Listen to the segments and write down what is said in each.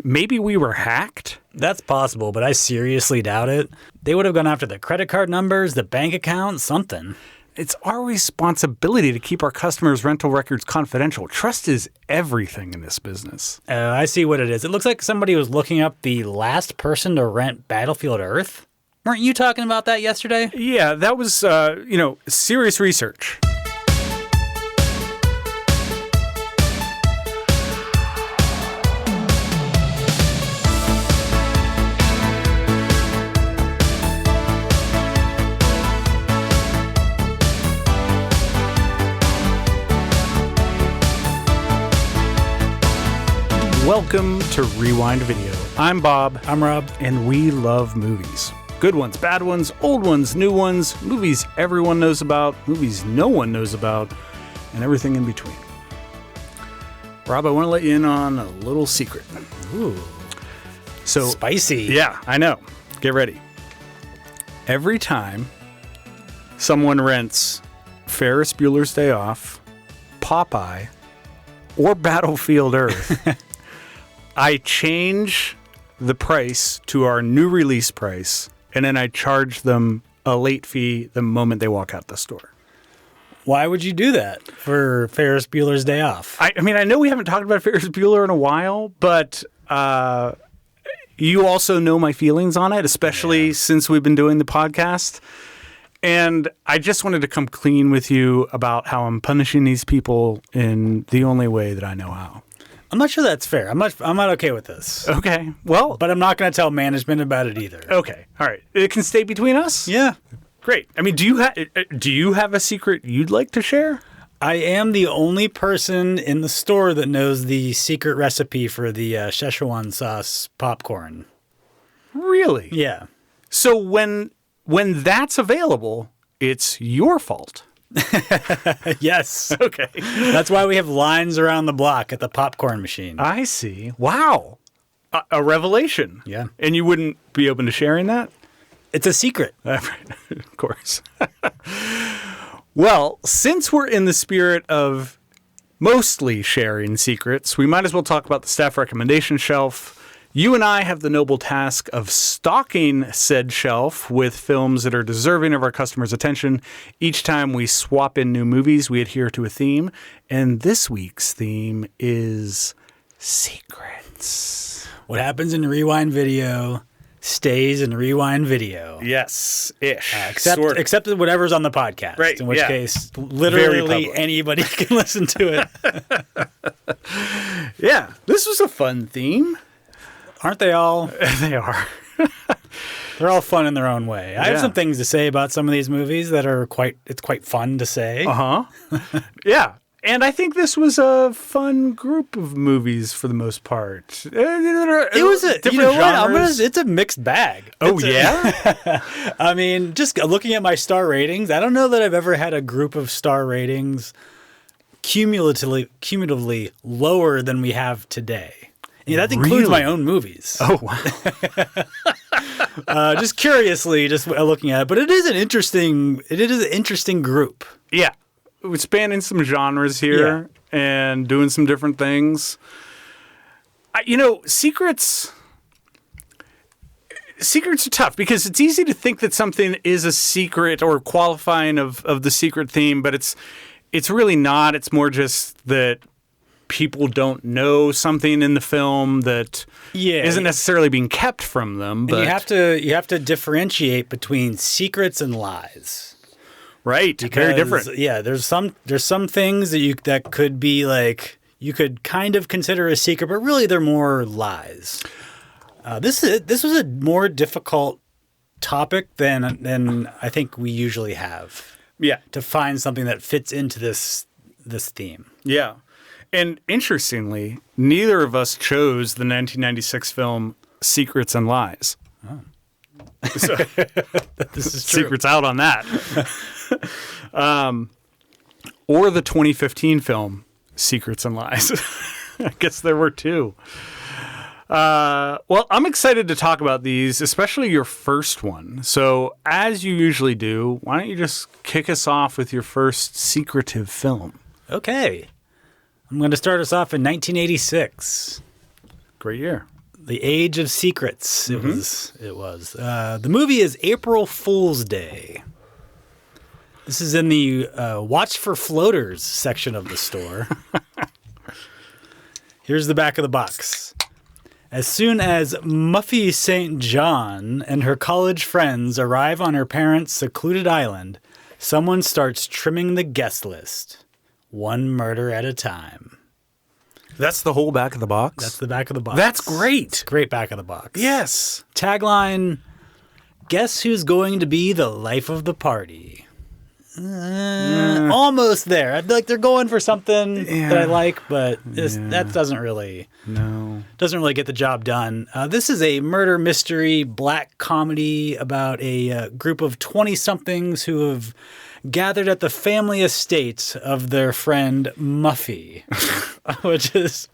maybe we were hacked? That's possible, but I seriously doubt it. They would have gone after the credit card numbers, the bank account, something. It's our responsibility to keep our customers' rental records confidential. Trust is everything in this business. I see what it is. It looks like somebody was looking up the last person to rent Battlefield Earth. Weren't you talking about that yesterday? Yeah, that was, serious research. Welcome to Rewind Video. I'm Bob. I'm Rob. And we love movies. Good ones, bad ones, old ones, new ones, movies everyone knows about, movies no one knows about, and everything in between. Rob, I want to let you in on a little secret. Ooh. So Spicy. Yeah, I know. Get ready. Every time someone rents Ferris Bueller's Day Off, Popeye, or Battlefield Earth, I change the price to our new release price, and then I charge them a late fee the moment they walk out the store. Why would you do that for Ferris Bueller's Day Off? I mean, I know we haven't talked about Ferris Bueller in a while, but you also know my feelings on it, especially since we've been doing the podcast. And I just wanted to come clean with you about how I'm punishing these people in the only way that I know how. I'm not sure that's fair. I'm not okay with this. Okay. Well, But I'm not going to tell management about it either. okay. All right. It can stay between us? Yeah. Great. I mean, do you have a secret you'd like to share? I am the only person in the store that knows the secret recipe for the Szechuan sauce popcorn. Really? Yeah. So when that's available, it's your fault. Yes. Okay. That's why we have lines around the block at the popcorn machine. I see. Wow. A revelation. Yeah. And you wouldn't be open to sharing that? It's a secret. Of course. Well, since we're in the spirit of mostly sharing secrets, we might as well talk about the staff recommendation shelf. You and I have the noble task of stocking said shelf with films that are deserving of our customers' attention. Each time we swap in new movies, we adhere to a theme. And this week's theme is secrets. What happens in Rewind Video stays in Rewind Video. Yes, ish. Except whatever's on the podcast. Right, In which yeah. case, literally anybody can listen to it. Yeah, this was a fun theme. Aren't they all? They are. They're all fun in their own way. I have Yeah. some things to say about some of these movies that are quite fun to say. Uh-huh. Yeah. And I think this was a fun group of movies for the most part. It was it's a mixed bag. Oh, yeah? I mean, just looking at my star ratings, I don't know that I've ever had a group of star ratings cumulatively lower than we have today. Yeah, that includes my own movies. Oh, wow. Just curiously, just looking at it, but it is an interesting group. Yeah. We're spanning some genres here and doing some different things. Secrets are tough because it's easy to think that something is a secret or qualifying of the secret theme, but it's really not. It's more just that people don't know something in the film that isn't necessarily being kept from them. But you have to differentiate between secrets and lies. Right, Because, very different. Yeah, there's some things that could be like you could kind of consider a secret, but really they're more lies. This was a more difficult topic than I think we usually have. Yeah, to find something that fits into this theme. Yeah. And interestingly, neither of us chose the 1996 film Secrets and Lies. Oh. So, this is true. Secrets out on that. Or the 2015 film Secrets and Lies. I guess there were two. Well, I'm excited to talk about these, especially your first one. So, as you usually do, why don't you just kick us off with your first secretive film? Okay. I'm going to start us off in 1986. Great year. The Age of Secrets. It was. The movie is April Fool's Day. This is in the Watch for Floaters section of the store. Here's the back of the box. As soon as Muffy St. John and her college friends arrive on her parents' secluded island, someone starts trimming the guest list, one murder at a time. That's the whole back of the box? That's the back of the box. That's great. Great back of the box. Yes. Tagline, guess who's going to be the life of the party? Almost there. I feel like they're going for something that I like, but that doesn't really get the job done. This is a murder mystery black comedy about a group of 20-somethings who have gathered at the family estate of their friend Muffy, which is,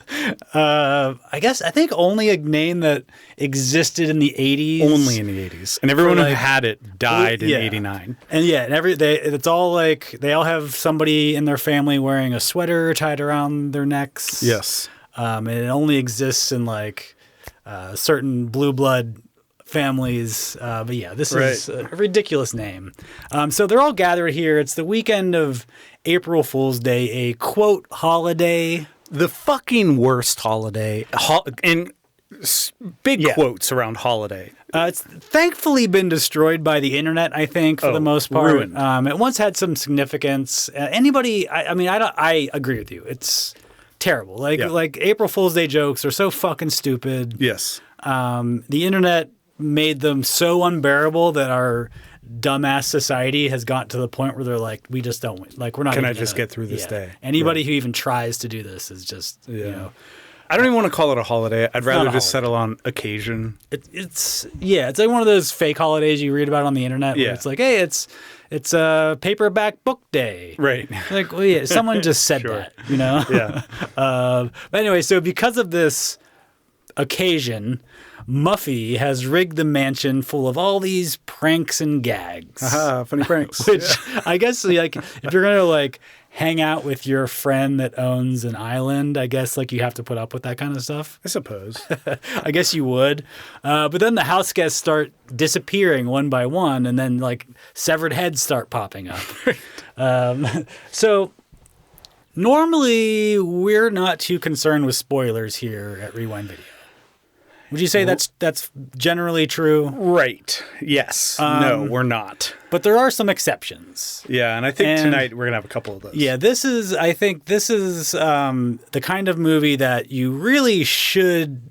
I think only a name that existed in the 80s. Only in the 80s. And everyone who had it died in 89. And it's all like, they all have somebody in their family wearing a sweater tied around their necks. Yes. And it only exists in like certain blue blood families. But yeah, this is a ridiculous name. So they're all gathered here. It's the weekend of April Fool's Day, a quote holiday. The fucking worst holiday. And big quotes around holiday. It's thankfully been destroyed by the internet, I think, for the most part. Ruined. It once had some significance. I agree with you. It's terrible. Like April Fool's Day jokes are so fucking stupid. Yes. The internet made them so unbearable that our dumbass society has gotten to the point where they're like, we just don't, like, we're not. Can I just get through this day? Anybody who even tries to do this is just, you know. I don't even want to call it a holiday. I'd rather just settle on occasion. It's like one of those fake holidays you read about on the internet. Where it's like, hey, it's a paperback book day. Right. Like, well, yeah, someone just said that, you know? Yeah. But anyway, so because of this occasion, Muffy has rigged the mansion full of all these pranks and gags. Funny pranks. Which I guess, like, if you're going to, like, hang out with your friend that owns an island, I guess, like, you have to put up with that kind of stuff. I suppose. I guess you would. But then the house guests start disappearing one by one, and then, like, severed heads start popping up. So normally we're not too concerned with spoilers here at Rewind Video. Would you say that's generally true? Right. Yes. No, we're not. But there are some exceptions. Yeah, and I think tonight we're going to have a couple of those. Yeah, I think this is the kind of movie that you really should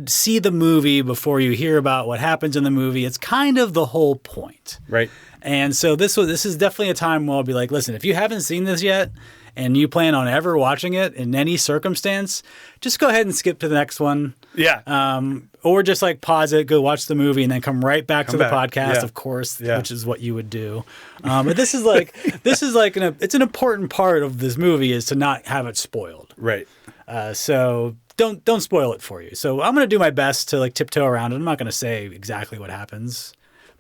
see the movie before you hear about what happens in the movie. It's kind of the whole point. Right. And so this is definitely a time where I'll be like, listen, if you haven't seen this yet and you plan on ever watching it in any circumstance, just go ahead and skip to the next one. Yeah. Or just like pause it, go watch the movie, and then come right back to the podcast, of course, which is what you would do. But this is like it's an important part of this movie is to not have it spoiled. Right. So don't spoil it for you. So I'm going to do my best to like tiptoe around it. I'm not going to say exactly what happens.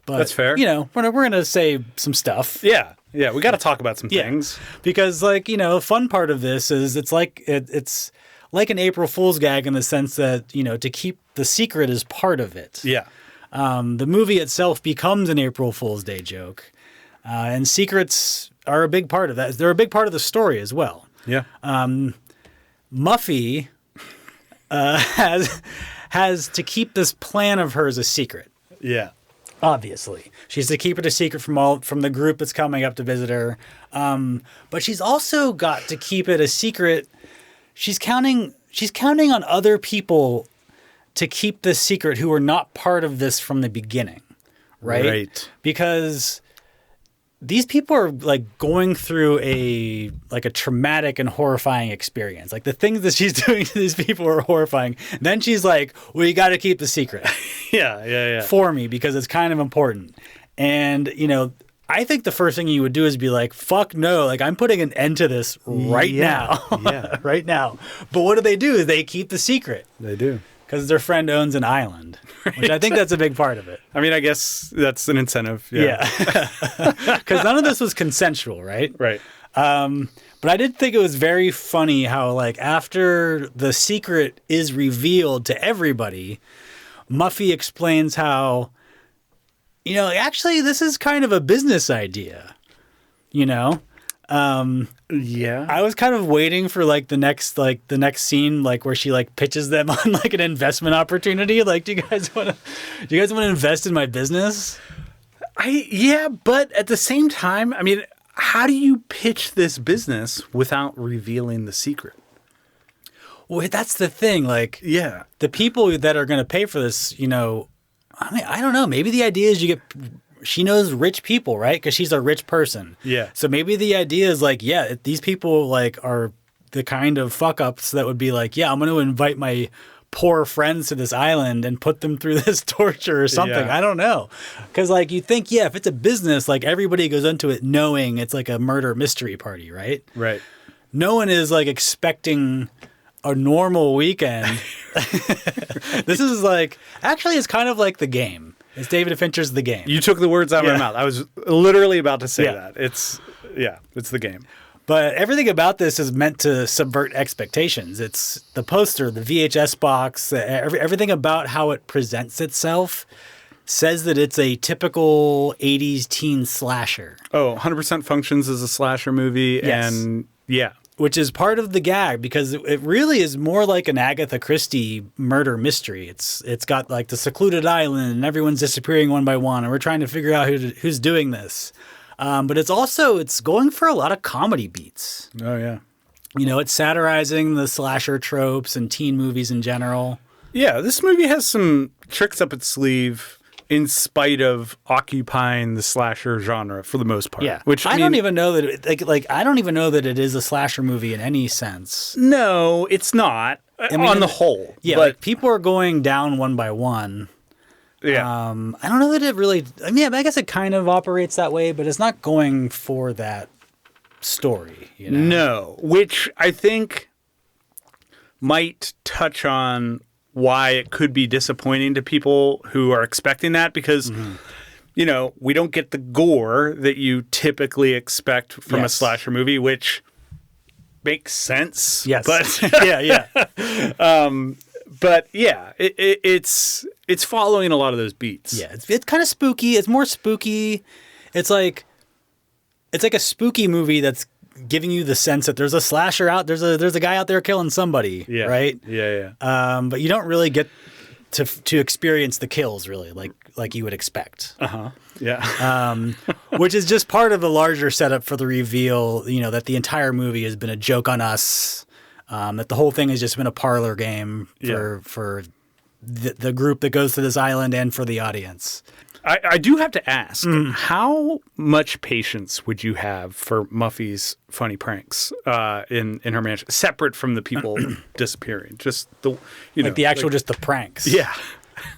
But, that's fair. You know, we're going to say some stuff. Yeah. Yeah. We got to talk about some things. Because, like, you know, the fun part of this is it's like an April Fool's gag in the sense that, you know, to keep the secret is part of it. Yeah. The movie itself becomes an April Fool's Day joke. And secrets are a big part of that. They're a big part of the story as well. Yeah. Muffy has to keep this plan of hers a secret. Yeah. Obviously, she's to keep it a secret from the group that's coming up to visit her. But she's also got to keep it a secret. She's counting on other people to keep this secret who are not part of this from the beginning, right? Right. Because these people are like going through a traumatic and horrifying experience. Like the things that she's doing to these people are horrifying. Then she's like, well, you got to keep the secret. Yeah. For me, because it's kind of important. And, you know, I think the first thing you would do is be like, fuck no, like I'm putting an end to this right now. Yeah. Right now. But what do? Is they keep the secret. They do. Because their friend owns an island, which I think that's a big part of it. I mean, I guess that's an incentive. Yeah. Because none of this was consensual, right? Right. But I did think it was very funny how, like, after the secret is revealed to everybody, Muffy explains how, you know, actually this is kind of a business idea, you know? Yeah. I was kind of waiting for the next scene, like where she like pitches them on like an investment opportunity. Like, do you guys want to invest in my business? Yeah, but at the same time, I mean, how do you pitch this business without revealing the secret? Well, that's the thing. Like, Yeah. the people that are going to pay for this, you know, I mean, I don't know. Maybe the idea is she knows rich people, right? Because she's a rich person. Yeah. So maybe the idea is like, yeah, these people like are the kind of fuck ups that would be like, yeah, I'm going to invite my poor friends to this island and put them through this torture or something. Yeah. I don't know. Because like you think, yeah, if it's a business, like everybody goes into it knowing it's like a murder mystery party, right? Right. No one is like expecting a normal weekend. This is like, actually it's kind of like The Game. It's David Fincher's The Game. You took the words out of my mouth. I was literally about to say Yeah. that. It's The Game. But everything about this is meant to subvert expectations. It's the poster, the VHS box, everything about how it presents itself says that it's a typical 80s teen slasher. Oh, 100% functions as a slasher movie. Yes. And yeah. Which is part of the gag because it really is more like an Agatha Christie murder mystery. It's got like the secluded island and everyone's disappearing one by one, and we're trying to figure out who's doing this. But it's going for a lot of comedy beats. Oh, yeah. You know, it's satirizing the slasher tropes and teen movies in general. Yeah, this movie has some tricks up its sleeve in spite of occupying the slasher genre for the most part. Yeah, which I don't even know that I don't even know that it is a slasher movie in any sense. No, it's not. mean, on the whole. Yeah, but like people are going down one by one. yeah. I don't know that it really. I mean, I guess it kind of operates that way, but it's not going for that story. You know? No, which I think might touch on why it could be disappointing to people who are expecting that because, you know, we don't get the gore that you typically expect from a slasher movie, which makes sense. Yes. But yeah. but yeah, it's following a lot of those beats. Yeah, it's kind of spooky. It's more spooky. It's like a spooky movie that's giving you the sense that there's a slasher out. There's a guy out there killing somebody. Yeah. Right. Yeah. But you don't really get to experience the kills really like you would expect. Yeah. Which is just part of the larger setup for the reveal. You know that the entire movie has been a joke on us. That the whole thing has just been a parlor game for the group that goes to this island and for the audience. I do have to ask, how much patience would you have for Muffy's funny pranks in her mansion, separate from the people disappearing? Just the just the pranks. Yeah.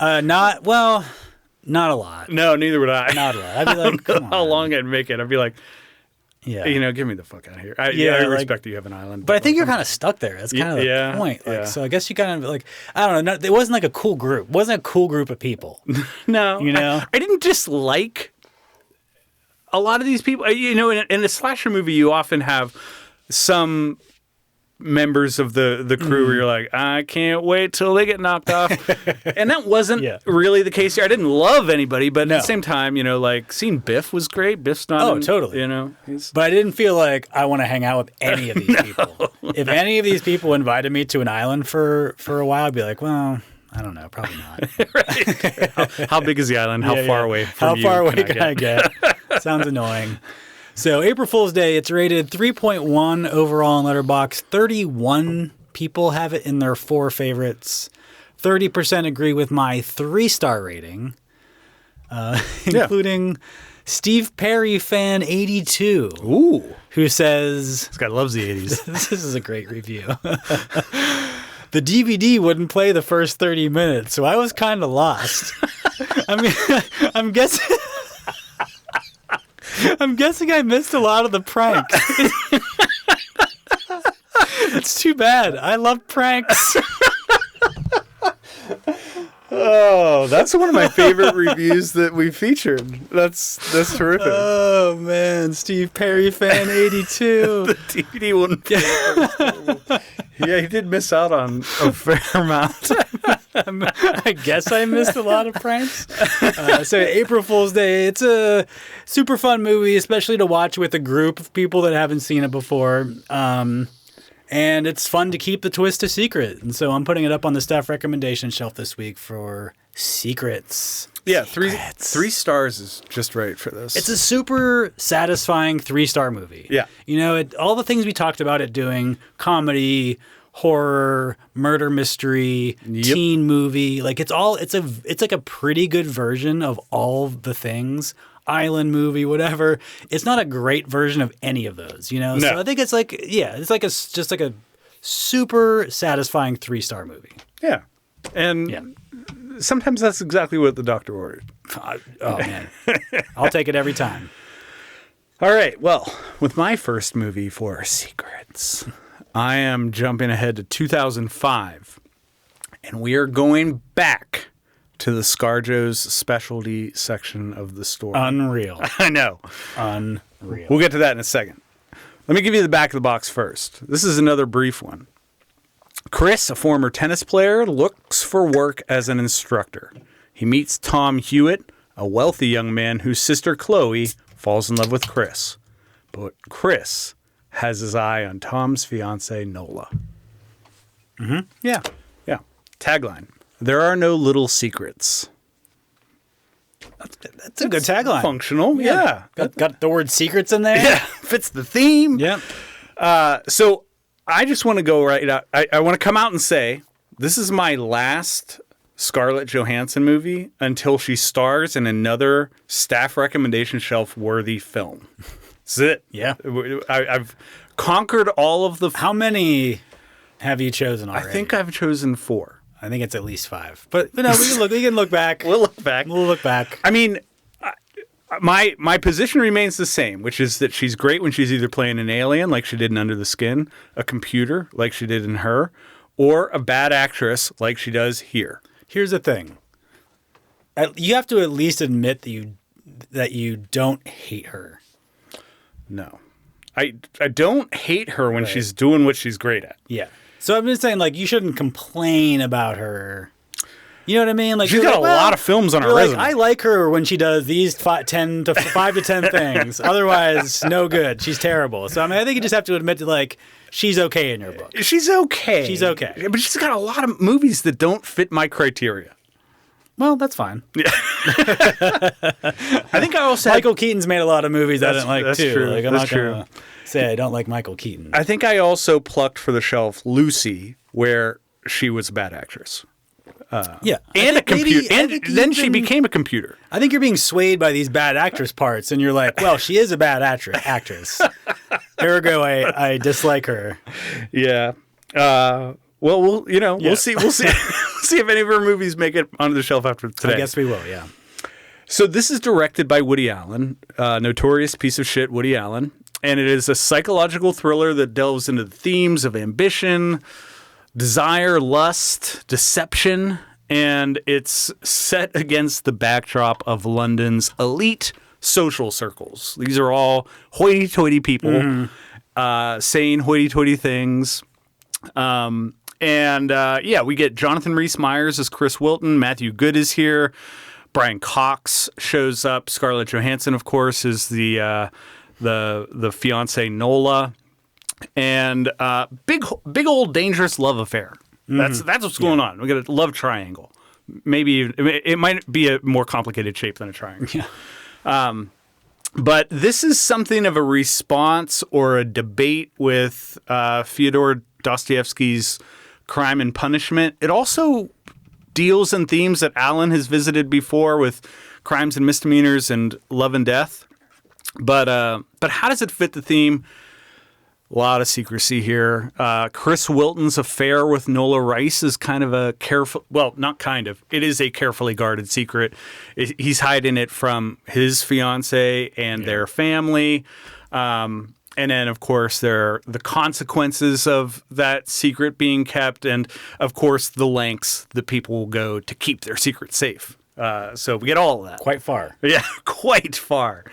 Not a lot. No, neither would I. Not a lot. I'd be like, come on. How long I'd make it? I'd be like, Yeah. you know, get me the fuck out of here. I respect that you have an island. But I think you're kind of stuck there. That's kind of the point. Like, so I guess you kind of like, I don't know. It wasn't like a cool group. It wasn't a cool group of people. No. You know? I didn't dislike a lot of these people. You know, in a slasher movie, you often have some members of the crew where you're like, I can't wait till they get knocked off. And that wasn't really the case here. I didn't love anybody, but at the same time, you know, like seeing Biff was great. Biff's not totally. You know, but I didn't feel like I want to hang out with any of these people. If any of these people invited me to an island for a while, I'd be like, well, I don't know, probably not. Right. How big is the island? How far away from you? How far away can I get? Sounds annoying. So April Fool's Day, it's rated 3.1 overall on Letterboxd. 31 people have it in their 4 favorites. 30% agree with my 3-star rating, including Steve Perry fan 82. Ooh. Who says... This guy loves the 80s. This is a great review. The DVD wouldn't play the first 30 minutes, so I was kind of lost. I mean, I'm guessing I missed a lot of the pranks. It's too bad. I love pranks. Oh, that's one of my favorite reviews that we featured. That's terrific. Oh man, Steve Perry fan 82. The DVD one. Yeah, he did miss out on a fair amount. I guess I missed a lot of pranks. So April Fool's Day, it's a super fun movie, especially to watch with a group of people that haven't seen it before. And it's fun to keep the twist a secret. And so I'm putting it up on the staff recommendation shelf this week for secrets. Yeah, three stars is just right for this. It's a super satisfying 3-star movie. Yeah. You know, all the things we talked about it doing, comedy, horror, murder mystery, teen movie, like it's like a pretty good version of all the things. Island movie, whatever. It's not a great version of any of those, you know? No. So I think it's like, it's like just like a super satisfying 3-star movie. Yeah. And sometimes that's exactly what the doctor ordered. Oh, man. I'll take it every time. All right. Well, with my first movie for secrets, I am jumping ahead to 2005. And we are going back to the ScarJo's specialty section of the store. Unreal. I know. Unreal. We'll get to that in a second. Let me give you the back of the box first. This is another brief one. Chris, a former tennis player, looks for work as an instructor. He meets Tom Hewitt, a wealthy young man whose sister Chloe falls in love with Chris. But Chris has his eye on Tom's fiancée, Nola. Mm-hmm. Yeah. Yeah. Tagline. There are no little secrets. That's a good tagline. Functional. Yeah. Got the word secrets in there? Yeah. Fits the theme. Yep. So I just want to go right out. I want to come out and say this is my last Scarlett Johansson movie until she stars in another staff recommendation shelf worthy film. That's it. Yeah. I've conquered all of the. How many have you chosen already? I think I've chosen 4. I think it's at least 5. But no, we can look back. We'll look back. We'll look back. I mean, my position remains the same, which is that she's great when she's either playing an alien like she did in Under the Skin, a computer like she did in Her, or a bad actress like she does here. Here's the thing. You have to at least admit that you don't hate her. No. I don't hate her when she's doing what she's great at. Yeah. So I'm just saying, like, you shouldn't complain about her. You know what I mean? Like, she's got a lot of films on her resume. I like her when she does these 5 to 10 things. Otherwise, no good. She's terrible. So I mean, I think you just have to admit that, like, she's okay in your book. She's okay. She's okay. But she's got a lot of movies that don't fit my criteria. Well, that's fine. Yeah. I think I also Michael Keaton's made a lot of movies I didn't like that's too. True. Like, I'm that's not true. gonna say I don't like Michael Keaton. I think I also plucked for the shelf Lucy, where she was a bad actress. Yeah, And a computer. And then she became a computer. I think you're being swayed by these bad actress parts, and you're like, well, she is a bad actress. Ergo, I dislike her. Yeah. Well, we'll see. We'll see. See if any of her movies make it onto the shelf after today. I guess we will, yeah. So this is directed by Woody Allen, notorious piece of shit Woody Allen, and it is a psychological thriller that delves into the themes of ambition, desire, lust, deception, and it's set against the backdrop of London's elite social circles. These are all hoity-toity people saying hoity-toity things. We get Jonathan Rhys-Meyers as Chris Wilton. Matthew Good is here. Brian Cox shows up. Scarlett Johansson, of course, is the fiancée Nola. And big old dangerous love affair. That's what's going on. We got a love triangle. Maybe it might be a more complicated shape than a triangle. Yeah. But this is something of a response or a debate with Fyodor Dostoevsky's Crime and Punishment. It also deals in themes that Alan has visited before with crimes and misdemeanors and love and death. But how does it fit the theme? A lot of secrecy here. Chris Wilton's affair with Nola Rice is kind of a careful, well, not kind of, it is a carefully guarded secret. He's hiding it from his fiance and their family. And then, of course, there are the consequences of that secret being kept, and of course, the lengths that people will go to keep their secret safe. So we get all of that. Quite far. Yeah, quite far.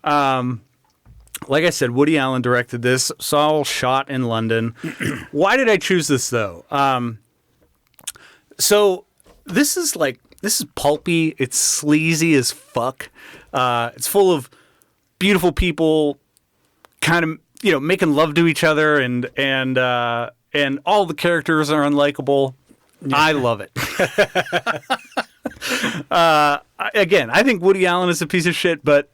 Like I said, Woody Allen directed this. It's all shot in London. Why did I choose this, though? So this is pulpy. It's sleazy as fuck. It's full of beautiful people kind of, making love to each other, and all the characters are unlikable. Yeah. I love it. Again, I think Woody Allen is a piece of shit, but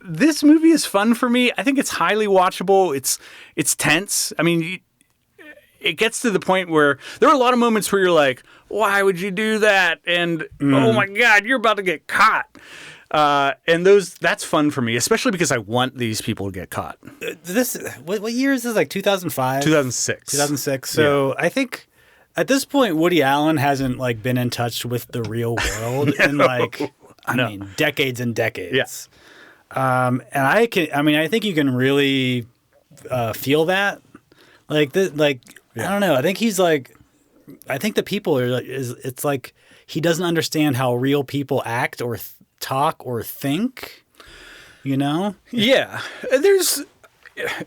this movie is fun for me. I think it's highly watchable. It's tense. I mean, it gets to the point where there are a lot of moments where you're like, why would you do that? And oh my God, you're about to get caught. And that's fun for me, especially because I want these people to get caught. What year is this? Like 2005? 2006. 2006. So yeah. I think at this point, Woody Allen hasn't been in touch with the real world in decades and decades. Yes. And I think you can really feel that. I don't know. I think he's I think the people are it's like he doesn't understand how real people act or talk or think, Yeah.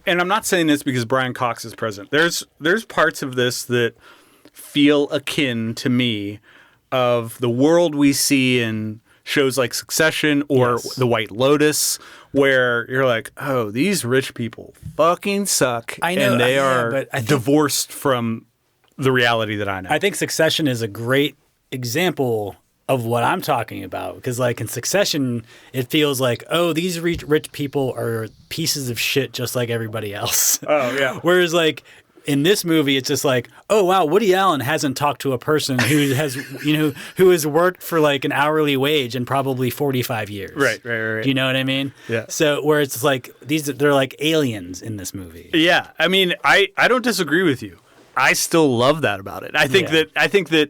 And I'm not saying this because Brian Cox is present. There's parts of this that feel akin to me of the world we see in shows like Succession or Yes. The White Lotus, where you're like, oh, these rich people fucking suck. I know, and they yeah, are but I think- divorced from the reality that I know. I think Succession is a great example of what I'm talking about, because in Succession, it feels like, oh, these rich people are pieces of shit just like everybody else. Oh, yeah. Whereas in this movie, it's just like, oh wow, Woody Allen hasn't talked to a person who has, who has worked for an hourly wage in probably 45 years. Right. Do you know what I mean? Yeah. So where it's they're like aliens in this movie. Yeah. I mean, I don't disagree with you. I still love that about it. I think that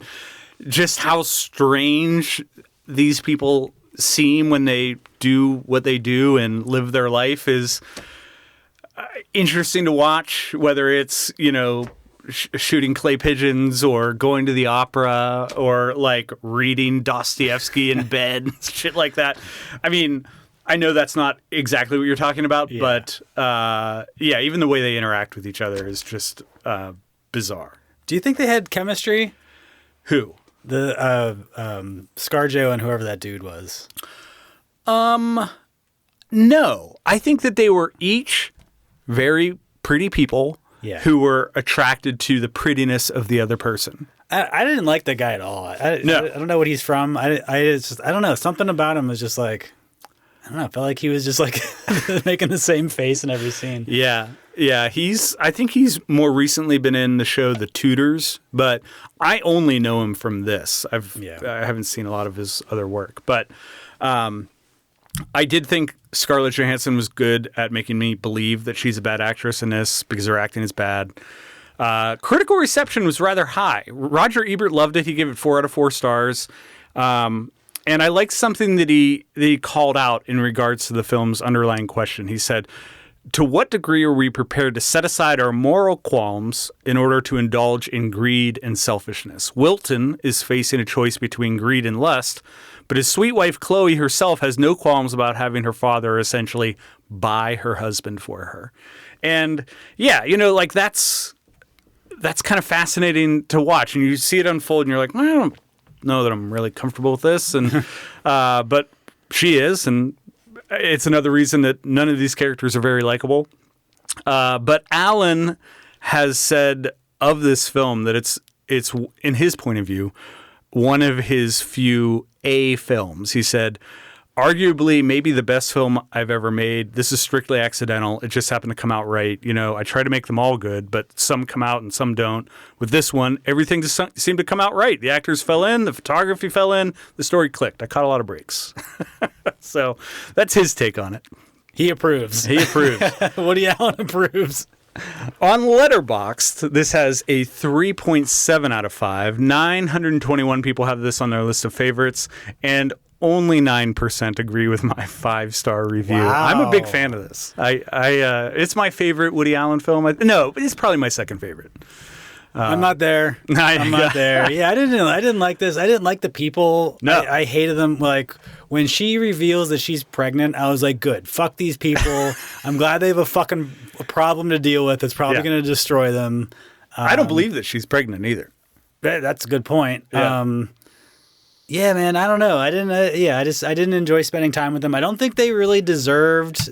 just how strange these people seem when they do what they do and live their life is interesting to watch, whether it's, shooting clay pigeons or going to the opera or reading Dostoevsky in bed, shit like that. I mean, I know that's not exactly what you're talking about, but even the way they interact with each other is just bizarre. Do you think they had chemistry? Who? The ScarJo and whoever that dude was. No. I think that they were each very pretty people who were attracted to the prettiness of the other person. I didn't like that guy at all. I don't know what he's from. I don't know. Something about him was just I don't know. I felt like he was just making the same face in every scene. Yeah. Yeah. I think he's more recently been in the show The Tudors, but I only know him from this. I haven't seen a lot of his other work, but I did think Scarlett Johansson was good at making me believe that she's a bad actress in this because her acting is bad. Critical reception was rather high. Roger Ebert loved it. He gave it 4 out of 4 stars. And I liked something that he called out in regards to the film's underlying question. He said, to what degree are we prepared to set aside our moral qualms in order to indulge in greed and selfishness? Wilton is facing a choice between greed and lust, but his sweet wife Chloe herself has no qualms about having her father essentially buy her husband for her. And that's kind of fascinating to watch. And you see it unfold and you're like, well, I don't know that I'm really comfortable with this. And but she is, and it's another reason that none of these characters are very likable. But Allen has said of this film that it's in his point of view, one of his few A films. He said, arguably maybe the best film I've ever made. This is strictly accidental. It just happened to come out right. I try to make them all good, but some come out and some don't. With this one, everything just seemed to come out right. The actors fell in, the photography fell in, the story clicked. I caught a lot of breaks. So that's his take on it. He approves. He approves. Woody Allen approves. On Letterboxd, this has a 3.7 out of 5. 921 people have this on their list of favorites, and only 9% agree with my 5-star review. Wow. I'm a big fan of this. It's my favorite Woody Allen film. No, it's probably my second favorite. I'm not there. I'm not there. Yeah, I didn't like this. I didn't like the people. No. I hated them. Like when she reveals that she's pregnant, I was like, good. Fuck these people. I'm glad they have a fucking problem to deal with. It's probably going to destroy them. I don't believe that she's pregnant either. That's a good point. Yeah. Yeah, man. I don't know. I didn't enjoy spending time with them. I don't think they really deserved.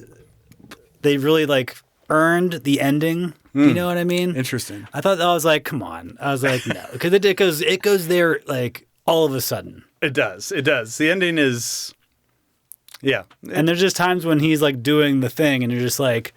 They really like earned the ending. You know what I mean? Interesting. I was like, come on. I was like, no, because it goes there like all of a sudden. It does. The ending is, yeah. And there's just times when he's like doing the thing, and you're just like,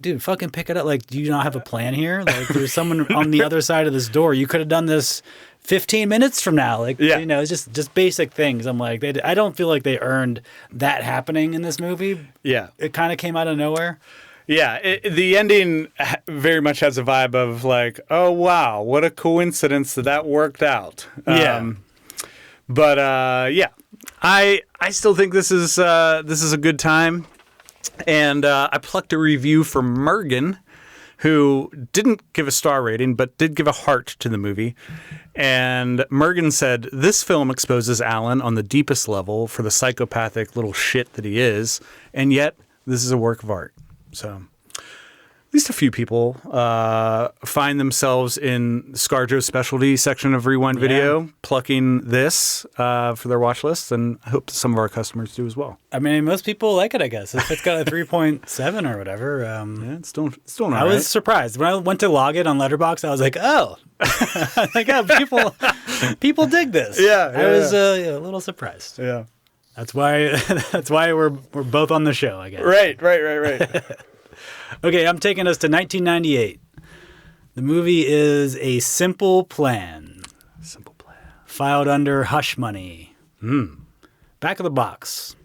dude, fucking pick it up. Like, do you not have a plan here? Like, there's someone on the other side of this door. You could have done this 15 minutes from now. Like, you know, it's just basic things. I'm like, I don't feel like they earned that happening in this movie. Yeah. It kind of came out of nowhere. Yeah, the ending very much has a vibe of like, oh wow, what a coincidence that worked out. Yeah, but I still think this is a good time, and I plucked a review from Mergen, who didn't give a star rating but did give a heart to the movie, and Mergen said this film exposes Alan on the deepest level for the psychopathic little shit that he is, and yet this is a work of art. So at least a few people find themselves in ScarJo's specialty section of Rewind Video, plucking this for their watch list, and I hope some of our customers do as well. I mean, most people like it, I guess. If it's got a 3.7 or whatever. Yeah, it's doing all right. I was surprised. When I went to log it on Letterboxd, I was like, oh. Like, oh, people dig this. I was a little surprised. Yeah. That's why we're both on the show, I guess. Right. Okay, I'm taking us to 1998. The movie is A Simple Plan. Filed under Hush Money. Back of the box.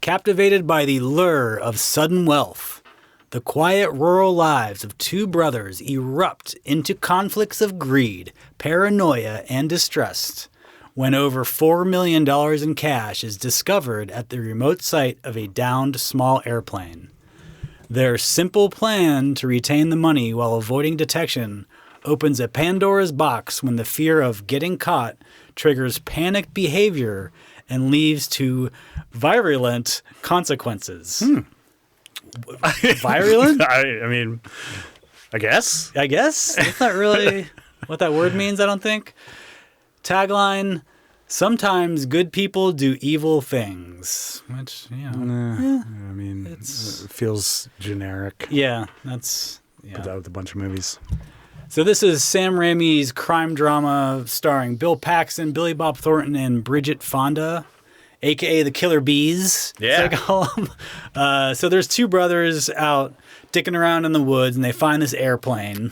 Captivated by the lure of sudden wealth, the quiet rural lives of two brothers erupt into conflicts of greed, paranoia, and distrust when over $4 million in cash is discovered at the remote site of a downed small airplane. Their simple plan to retain the money while avoiding detection opens a Pandora's box when the fear of getting caught triggers panicked behavior and leads to virulent consequences. Virulent? I mean, I guess. That's not really what that word means, I don't think. Tagline, sometimes good people do evil things. Which, you know. I mean, it feels generic. Yeah, that's... Put that with a bunch of movies. So this is Sam Raimi's crime drama starring Bill Paxton, Billy Bob Thornton, and Bridget Fonda, a.k.a. the Killer Bees, as I call them. So there's two brothers out dicking around in the woods, and they find this airplane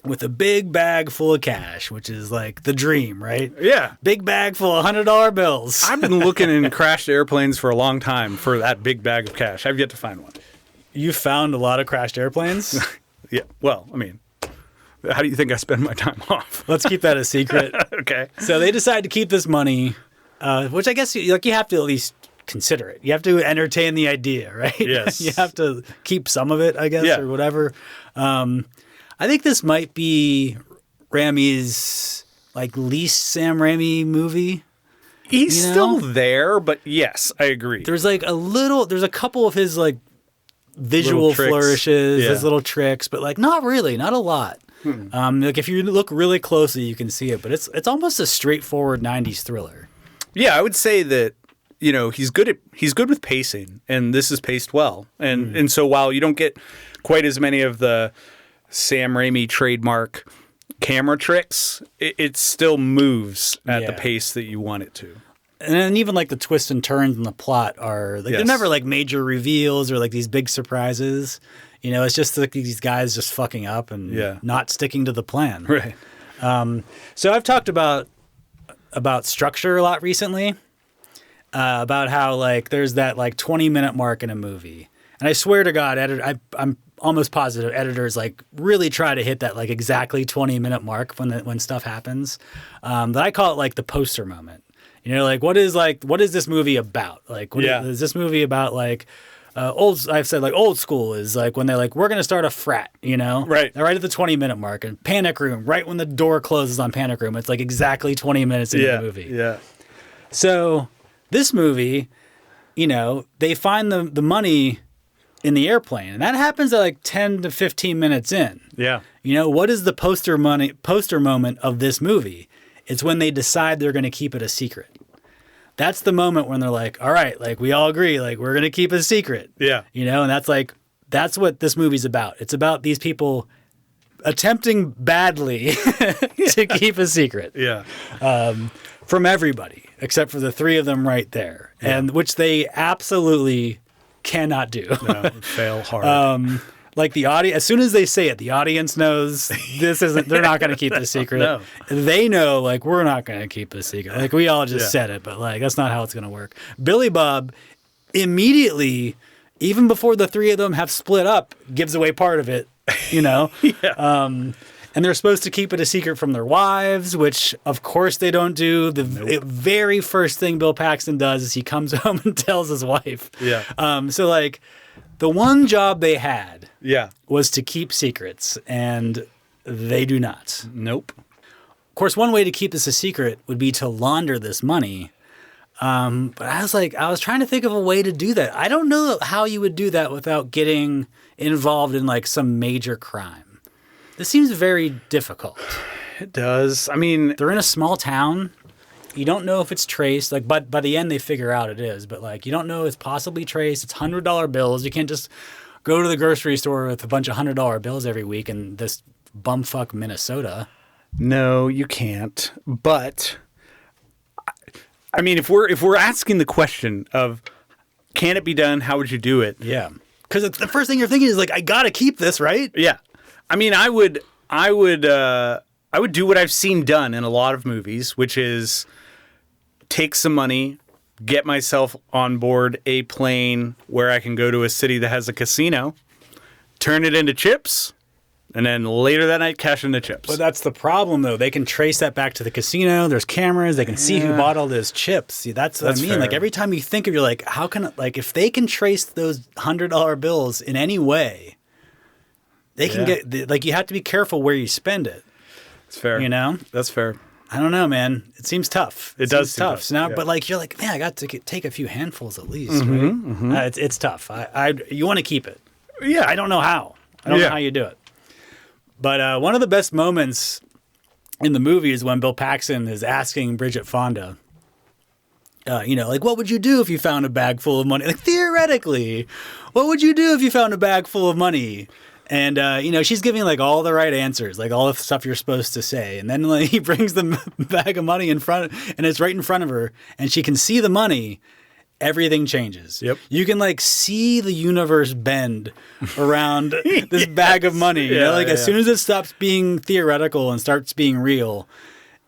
with a big bag full of cash, which is like the dream, right? Yeah. Big bag full of $100 bills. I've been looking in crashed airplanes for a long time for that big bag of cash. I've yet to find one. You found a lot of crashed airplanes? Yeah. Well, I mean, how do you think I spend my time off? Let's keep that a secret. Okay. So they decide to keep this money, which I guess you have to at least consider it. You have to entertain the idea, right? Yes. You have to keep some of it, I guess, or whatever. I think this might be Raimi's like least Sam Raimi movie. He's still there, but yes, I agree. There's like there's a couple of his like visual flourishes, his little tricks, but like not really, not a lot. Like if you look really closely, you can see it, but it's almost a straightforward 90s thriller. Yeah, I would say that, you know, he's good with pacing, and this is paced well. And so while you don't get quite as many of the Sam Raimi trademark camera tricks, it still moves at the pace that you want it to. And then even like the twists and turns in the plot are like they're never like major reveals or like these big surprises. You know, it's just like these guys just fucking up and not sticking to the plan. Right. So I've talked about structure a lot recently, about how like there's that like 20-minute mark in a movie. And I swear to God, I'm almost positive editors like really try to hit that like exactly 20-minute mark when stuff happens. But I call it like the poster moment. You know, like what is this movie about? Like, is this movie about like I've said like old school is like when they're like, we're going to start a frat, you know? Right. Right at the 20-minute mark. And Panic Room, right when the door closes on Panic Room, it's like exactly 20 minutes into the movie. Yeah. So this movie, you know, they find the money in the airplane. And that happens at like 10 to 15 minutes in. Yeah. You know, what is the poster moment of this movie? It's when they decide they're going to keep it a secret. That's the moment when they're like, all right, like we all agree, like we're going to keep it a secret. Yeah. You know, and that's what this movie's about. It's about these people attempting badly to keep a secret. Yeah. From everybody, except for the three of them right there. Yeah. And which they absolutely cannot do. No, fail hard. Like the audience, as soon as they say it, the audience knows they're not going to keep the secret. No. They know, like, we're not going to keep the secret. Like, we all just said it, but, like, that's not how it's going to work. Billy Bob immediately, even before the three of them have split up, gives away part of it, you know? Yeah. And they're supposed to keep it a secret from their wives, which, of course, they don't do. The very first thing Bill Paxton does is he comes home and tells his wife. Yeah. So, like, the one job they had Yeah. was to keep secrets, and they do not. Nope. Of course, one way to keep this a secret would be to launder this money. But I was trying to think of a way to do that. I don't know how you would do that without getting involved in like some major crime. This seems very difficult. It does. I mean, They're in a small town. You don't know if it's traced. Like, but by the end, they figure out it is. But like, you don't know it's possibly traced. It's $100 bills. You can't just go to the grocery store with a bunch of $100 bills every week in this bumfuck Minnesota. no, you can't. But I mean, if we're asking the question of can it be done, how would you do it? Yeah, because the first thing you're thinking is like, I gotta keep this, right? Yeah. I mean, I would do what I've seen done in a lot of movies, which is take some money, get myself on board a plane where I can go to a city that has a casino, turn it into chips, and then later that night cash in the chips. But that's the problem, though. They can trace that back to the casino. There's cameras. They can see who bought all those chips. See, that's what I mean. fair. Like every time you think of, you're like, how can if they can trace those $100 bills in any way, they can get like you have to be careful where you spend it. It's fair. You know, that's fair. I don't know, man. It seems tough. It does seem seem tough. tough, So now, yeah. but like you're like, man, I got to take a few handfuls at least. Right? It's tough. You want to keep it. Yeah, I don't know how. I don't know how you do it. But one of the best moments in the movie is when Bill Paxton is asking Bridget Fonda, you know, like, what would you do if you found a bag full of money? Like, theoretically, what would you do if you found a bag full of money? And, you know, she's giving, like, all the right answers, like, all the stuff you're supposed to say. And then like, he brings the bag of money in front, and it's right in front of her, and she can see the money. Everything changes. Yep. You can, like, see the universe bend around this bag of money. You know? Like, as soon as it stops being theoretical and starts being real,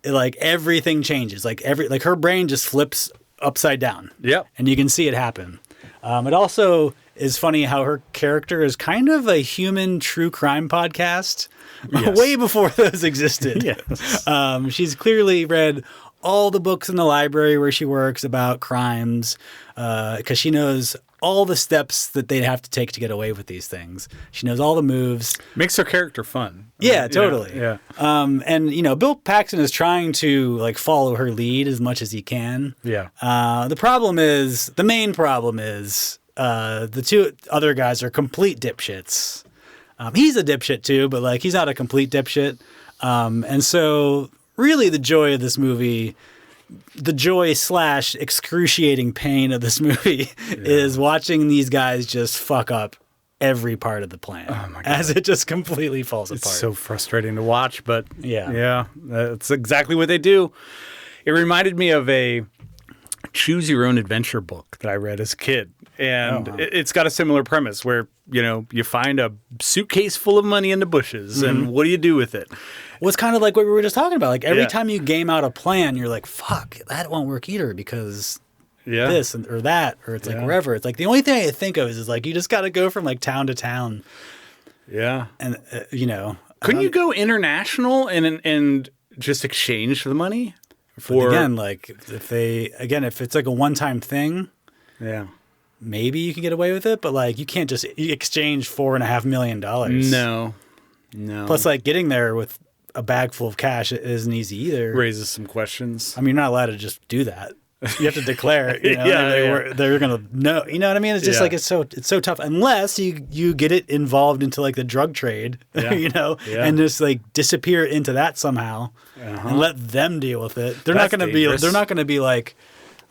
like, everything changes. Like, her brain just flips upside down. Yep. And you can see it happen. It also is funny how her character is kind of a human true crime podcast way before those existed. Yes. She's clearly read all the books in the library where she works about crimes because she knows all the steps that they'd have to take to get away with these things. She knows all the moves. Makes her character fun. Yeah, totally. Yeah. And, you know, Bill Paxton is trying to, like, follow her lead as much as he can. Yeah. The main problem is the two other guys are complete dipshits. He's a dipshit too, but, like, he's not a complete dipshit. And so really the joy of this movie, the joy / excruciating pain of this movie is watching these guys just fuck up every part of the plan as it just completely falls apart. It's so frustrating to watch, but Yeah. that's exactly what they do. It reminded me of a choose your own adventure book that I read as a kid. And it's got a similar premise where, you know, you find a suitcase full of money in the bushes and what do you do with it? Well, it's kind of like what we were just talking about. Like every time you game out a plan, you're like, fuck, that won't work either because this or that, or it's like wherever. It's like the only thing I think of is like you just got to go from like town to town. Yeah. And, you know. Couldn't you go international and just exchange the money? For again, like if it's like a one-time thing, yeah, maybe you can get away with it. But like you can't just exchange $4.5 million. No. Plus, like getting there with a bag full of cash isn't easy either. Raises some questions. I mean, you're not allowed to just do that. You have to declare it. You know? They're gonna know. You know what I mean? It's just like it's so tough unless you get it involved into like the drug trade, you know, and just like disappear into that somehow and let them deal with it. They're not gonna be like.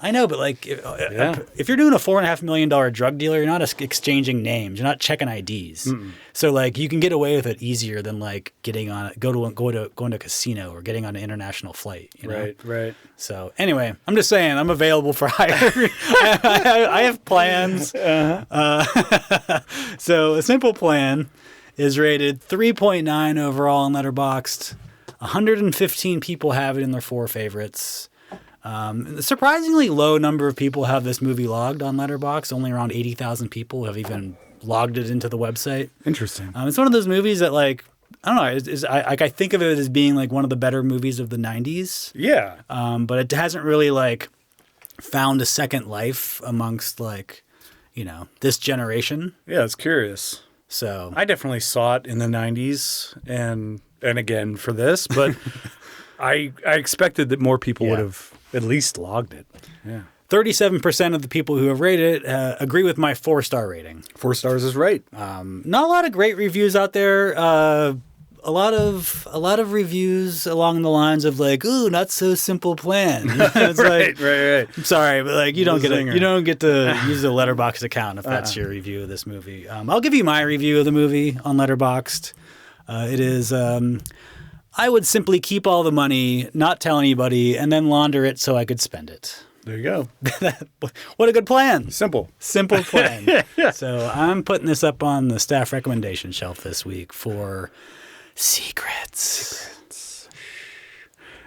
I know, but like, if you're doing a $4.5 million drug dealer, you're not exchanging names. You're not checking IDs. So like, you can get away with it easier than like going to a casino or getting on an international flight. You know? Right. So anyway, I'm just saying I'm available for hire. I have plans. So a simple plan is rated 3.9 overall on Letterboxd. 115 people have it in their 4 favorites. Surprisingly low number of people have this movie logged on Letterboxd. Only around 80,000 people have even logged it into the website. Interesting. It's one of those movies that like, I don't know, I think of it as being like one of the better movies of the 90s. Yeah. But it hasn't really like found a second life amongst like, you know, this generation. Yeah, it's curious. So I definitely saw it in the 90s and again for this, but I expected that more people would have at least logged it. Yeah. 37% of the people who have rated it agree with my 4-star rating. 4 stars is right. Not a lot of great reviews out there. A lot of reviews along the lines of like, "Ooh, not so simple plan." It's right. I'm sorry, but like you don't get to use the Letterboxd account if that's your review of this movie. I'll give you my review of the movie on Letterboxd. It is. I would simply keep all the money, not tell anybody, and then launder it so I could spend it. There you go. What a good plan. Simple plan. So I'm putting this up on the staff recommendation shelf this week for secrets.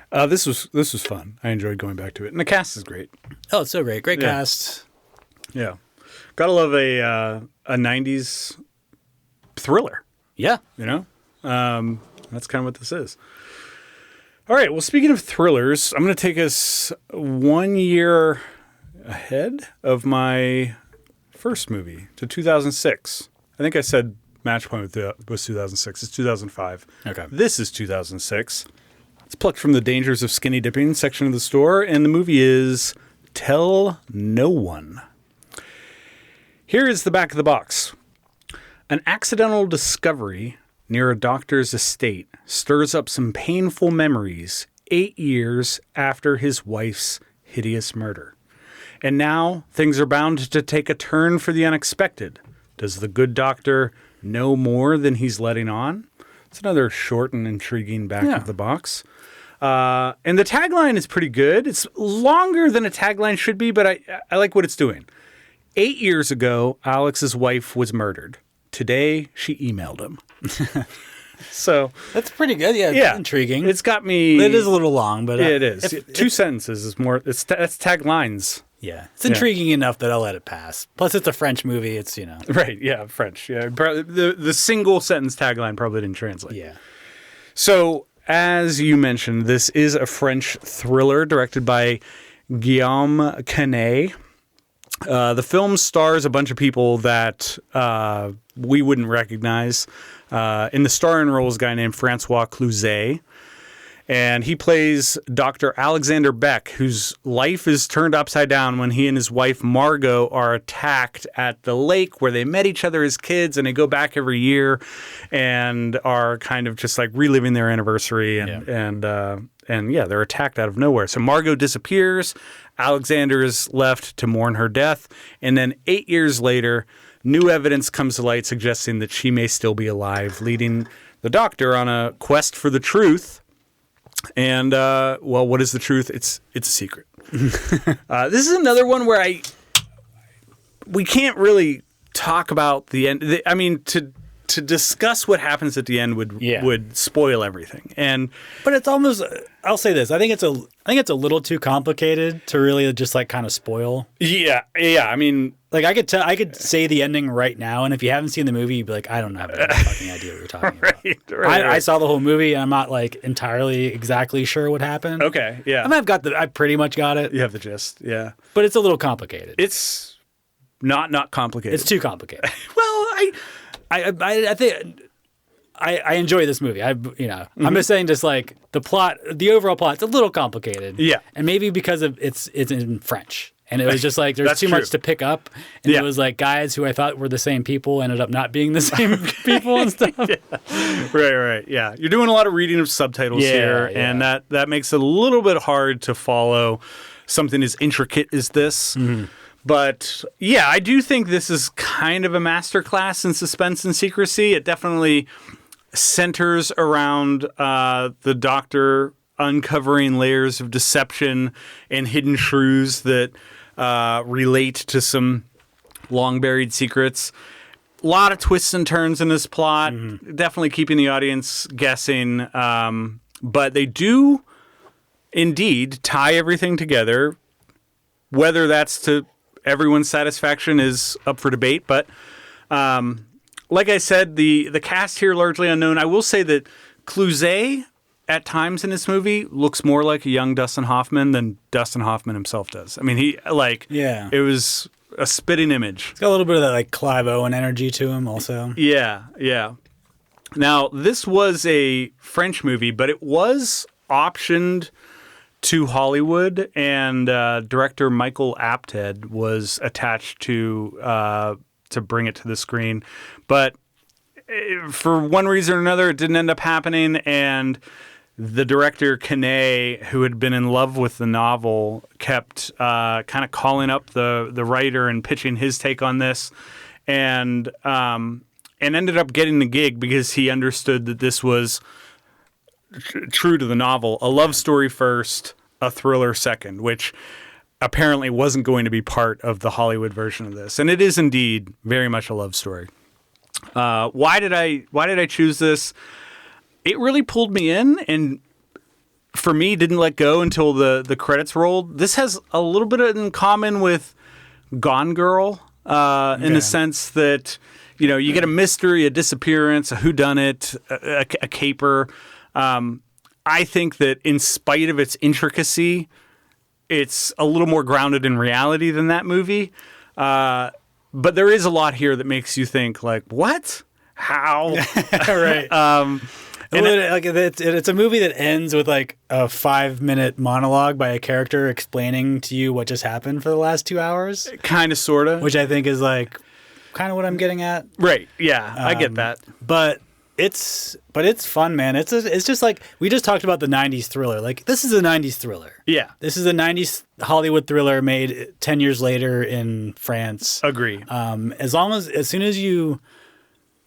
This was fun. I enjoyed going back to it. And the cast is great. Oh, it's so great. Great cast. Yeah. Gotta love a 90s thriller. Yeah. You know? That's kind of what this is. All right. Well, speaking of thrillers, I'm going to take us 1 year ahead of my first movie to 2006. I think I said Match Point was 2006. It's 2005. Okay. This is 2006. It's plucked from the Dangers of Skinny Dipping section of the store, and the movie is Tell No One. Here is the back of the box. An accidental discovery near a doctor's estate stirs up some painful memories 8 years after his wife's hideous murder. And now things are bound to take a turn for the unexpected. Does the good doctor know more than he's letting on? It's another short and intriguing back of the box. And the tagline is pretty good. It's longer than a tagline should be, but I like what it's doing. 8 years ago, Alex's wife was murdered. Today, she emailed him. So that's pretty good. Yeah, it's intriguing. It's got me. It is a little long, but it is. 2 sentences is more. That's taglines. Yeah, it's intriguing enough that I'll let it pass. Plus, it's a French movie. It's right. Yeah, French. Yeah, the single sentence tagline probably didn't translate. Yeah. So as you mentioned, this is a French thriller directed by Guillaume Canet. The film stars a bunch of people that we wouldn't recognize. In the starring role is a guy named Francois Cluzet. And he plays Dr. Alexander Beck, whose life is turned upside down when he and his wife Margot are attacked at the lake where they met each other as kids, and they go back every year and are kind of just like reliving their anniversary. And they're attacked out of nowhere. So Margot disappears. Alexander is left to mourn her death. And then 8 years later, new evidence comes to light suggesting that she may still be alive, leading the doctor on a quest for the truth. And, what is the truth? It's a secret. This is another one where we can't really talk about the end. I mean, to discuss what happens at the end would spoil everything. But it's almost, I'll say this. I think it's a little too complicated to really just like kind of spoil. Yeah. I mean, Like I could say the ending right now, and if you haven't seen the movie, you'd be like, I don't have any fucking idea what you're talking about. I saw the whole movie, and I'm not like entirely exactly sure what happened. Okay, yeah. I mean, I pretty much got it. You have the gist, yeah. But it's a little complicated. It's not complicated. It's too complicated. Well, I think I enjoy this movie. I'm just saying, just like the plot, the overall plot, it's a little complicated. Yeah, and maybe because of it's in French, and it was just like there's too true. much to pick up, and it was like guys who I thought were the same people ended up not being the same people and stuff. Right. Yeah, you're doing a lot of reading of subtitles here, and that makes it a little bit hard to follow something as intricate as this. Mm-hmm. But yeah, I do think this is kind of a masterclass in suspense and secrecy. It definitely centers around the Doctor uncovering layers of deception and hidden shrews that relate to some long-buried secrets. A lot of twists and turns in this plot, definitely keeping the audience guessing. But they do indeed tie everything together. Whether that's to everyone's satisfaction is up for debate, but like I said, the cast here largely unknown. I will say that Clouzet at times in this movie looks more like a young Dustin Hoffman than Dustin Hoffman himself does. I mean, it was a spitting image. It's got a little bit of that like Clive Owen energy to him also. Yeah. Now, this was a French movie, but it was optioned to Hollywood, and director Michael Apted was attached to bring it to the screen. But for one reason or another, it didn't end up happening, and the director, Canet, who had been in love with the novel, kept kind of calling up the writer and pitching his take on this, and ended up getting the gig because he understood that this was true to the novel, a love story first, a thriller second, which apparently wasn't going to be part of the Hollywood version of this. And it is indeed very much a love story. Why did I choose this? It really pulled me in, and for me, didn't let go until the credits rolled. This has a little bit in common with Gone Girl, in the sense that, you get a mystery, a disappearance, a whodunit, a caper. I think that in spite of its intricacy, it's a little more grounded in reality than that movie. But there is a lot here that makes you think, like, what? How? Right. It's a movie that ends with like a 5-minute monologue by a character explaining to you what just happened for the last 2 hours. Kind of, sort of. Which I think is like kind of what I'm getting at. Right. Yeah, I get that. But it's fun, man. It's just like we just talked about the 90s thriller. Like this is a 90s thriller. Yeah. This is a 90s Hollywood thriller made 10 years later in France. Agree. As soon as you,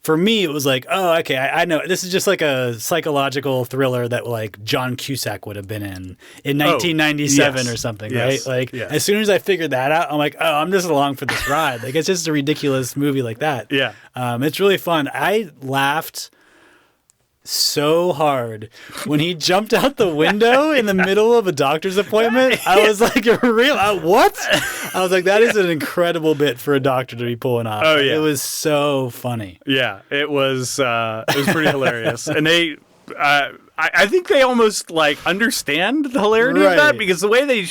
for me, it was like, oh, okay, I know. This is just like a psychological thriller that like John Cusack would have been in 1997 or something, right? Like as soon as I figured that out, I'm like, oh, I'm just along for this ride. Like it's just a ridiculous movie like that. Yeah. It's really fun. I laughed so hard when he jumped out the window in the middle of a doctor's appointment. I was like, what? I was like, that is an incredible bit for a doctor to be pulling off. Oh yeah, it was so funny. Yeah, it was pretty hilarious, and they. I think they almost like understand the hilarity of that, because the way they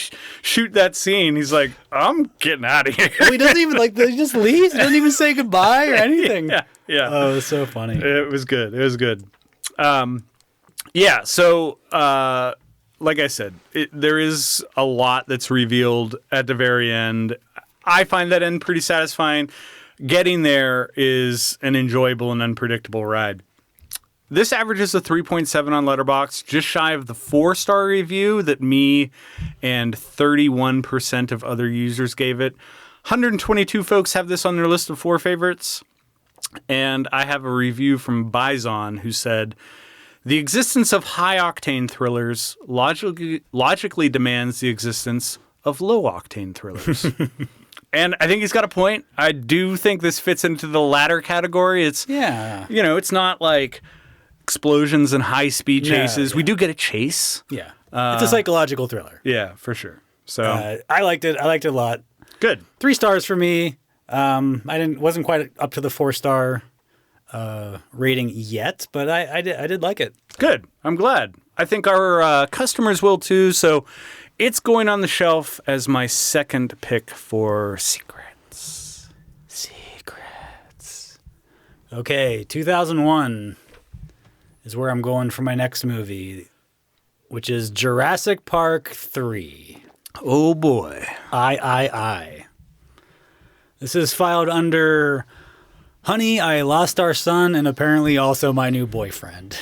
shoot that scene, he's like, I'm getting out of here. Well, he doesn't even he just leaves. He doesn't even say goodbye or anything. Yeah. Oh, it was so funny. It was good. So like I said, there is a lot that's revealed at the very end. I find that end pretty satisfying. Getting there is an enjoyable and unpredictable ride. This averages a 3.7 on Letterboxd, just shy of the 4-star review that me and 31% of other users gave it. 122 folks have this on their list of 4 favorites. And I have a review from Bison who said, the existence of high-octane thrillers logically demands the existence of low-octane thrillers. And I think he's got a point. I do think this fits into the latter category. It's, it's not like explosions and high-speed chases. Yeah. We do get a chase. Yeah. It's a psychological thriller. Yeah, for sure. So I liked it. I liked it a lot. Good. 3 stars for me. Wasn't quite up to the 4-star rating yet, but I did like it. Good. I'm glad. I think our customers will too. So it's going on the shelf as my second pick for secrets. Okay, 2001 is where I'm going for my next movie, which is Jurassic Park 3. Oh boy. I. This is filed under Honey, I Lost Our Son, and apparently also my new boyfriend.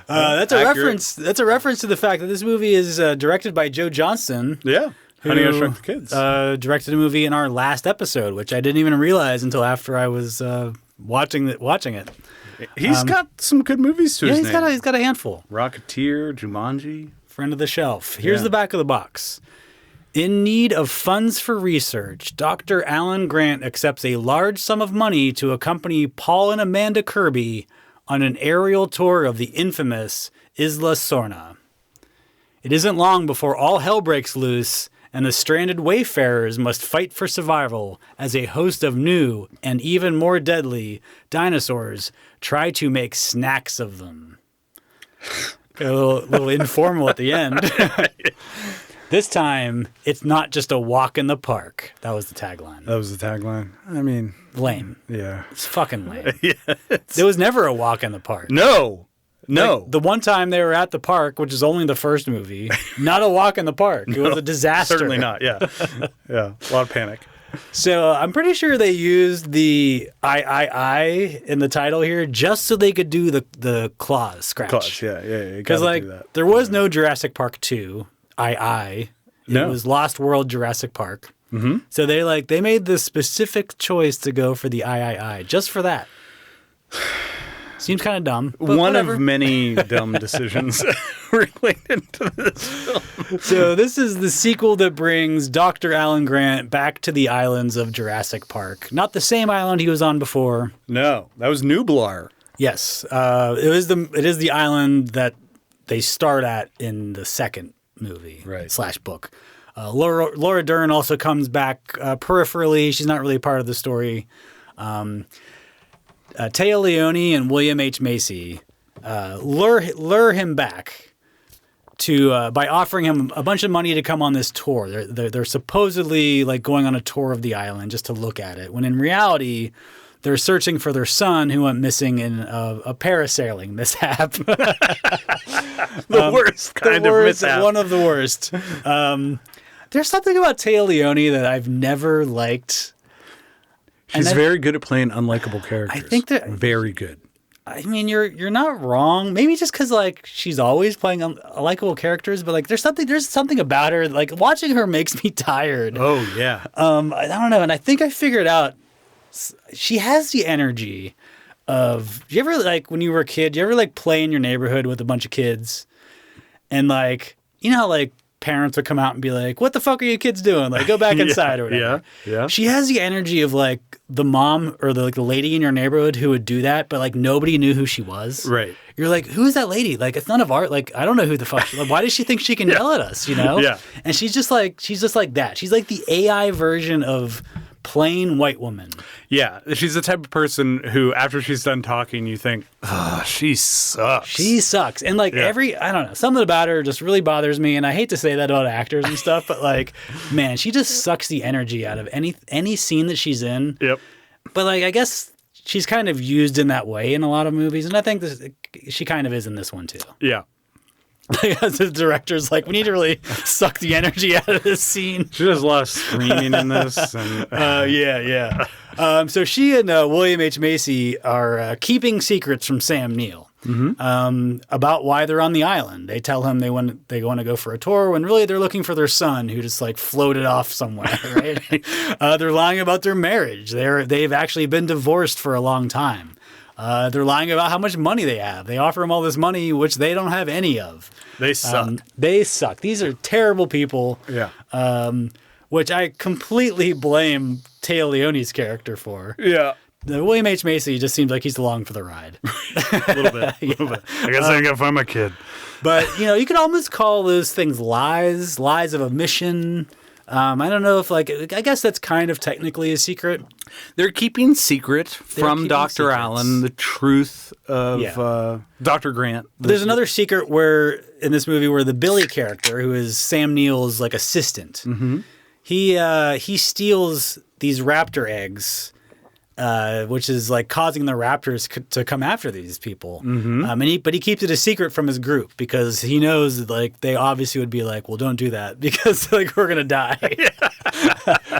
That's a reference. That's a reference to the fact that this movie is directed by Joe Johnston. Yeah. Honey, I Shrunk the Kids. Directed a movie in our last episode, which I didn't even realize until after I was watching it. He's got some good movies to his name. He's got a handful. Rocketeer, Jumanji. Friend of the shelf. Here's the back of the box. In need of funds for research, Dr. Alan Grant accepts a large sum of money to accompany Paul and Amanda Kirby on an aerial tour of the infamous Isla Sorna. It isn't long before all hell breaks loose and the stranded wayfarers must fight for survival as a host of new and even more deadly dinosaurs try to make snacks of them. Got a little informal at the end. This time, it's not just a walk in the park. That was the tagline. I mean... Lame. Yeah. It's fucking lame. There was never a walk in the park. No. Like, the one time they were at the park, which is only the first movie, not a walk in the park. It was a disaster. Certainly not, yeah. Yeah, a lot of panic. So I'm pretty sure they used the I in the title here just so they could do the claws scratch. Yeah. Because there was no Jurassic Park 2, It was Lost World Jurassic Park. Mm-hmm. So they made the specific choice to go for the I just for that. Seems kind of dumb. But one whatever. of many dumb decisions related to this film. So this is the sequel that brings Dr. Alan Grant back to the islands of Jurassic Park. Not the same island he was on before. No, that was Nublar. Yes. It is the island that they start at in the second movie / book. Laura Dern also comes back peripherally. She's not really part of the story. Téa Leoni and William H. Macy lure him back to by offering him a bunch of money to come on this tour. They're supposedly like going on a tour of the island just to look at it, when in reality they're searching for their son who went missing in a parasailing mishap. The worst kind of mishap. One of the worst. There's something about Téa Leoni that I've never liked. She's very good at playing unlikable characters. I think that very good. I mean, you're not wrong. Maybe just because like she's always playing unlikable characters, but like there's something about her. Like watching her makes me tired. Oh yeah. I don't know, and I think I figured out. She has the energy of. Do you ever like when you were a kid? Do you ever like play in your neighborhood with a bunch of kids, and like you know how like parents would come out and be like, "What the fuck are you kids doing? Like, go back inside or whatever." Yeah. She has the energy of like the mom or the lady in your neighborhood who would do that, but like nobody knew who she was. Right. You're like, who is that lady? Like, it's none of our. Like, I don't know who the fuck. Like, why does she think she can yell at us? You know? Yeah. And she's just like that. She's like the AI version of plain white woman. Yeah, she's the type of person who, after she's done talking, you think, she sucks. She sucks. And like I don't know, something about her just really bothers me. And I hate to say that about actors and stuff, but like, man, she just sucks the energy out of any scene that she's in. Yep. But like, I guess she's kind of used in that way in a lot of movies. And I think she kind of is in this one too. Yeah. As the director's like, we need to really suck the energy out of this scene. She does a lot of screaming in this. And, yeah. So she and William H. Macy are keeping secrets from Sam Neill about why they're on the island. They tell him they want to go for a tour when really they're looking for their son who just like floated off somewhere. Right? They're lying about their marriage. They've actually been divorced for a long time. They're lying about how much money they have. They offer them all this money, which they don't have any of. They suck. They suck. These are terrible people. Yeah. Which I completely blame Téa Leoni's character for. Yeah. William H. Macy just seems like he's along for the ride. A little bit. I guess I gotta find my kid. But, you could almost call those things lies of omission. I don't know if, I guess that's kind of technically a secret. They're keeping secret from Dr. Allen the truth of Dr. Grant. There's another secret in this movie where the Billy character, who is Sam Neill's assistant, he steals these raptor eggs, which is causing the raptors to come after these people. But he keeps it a secret from his group because he knows they obviously would be well, don't do that because we're gonna die,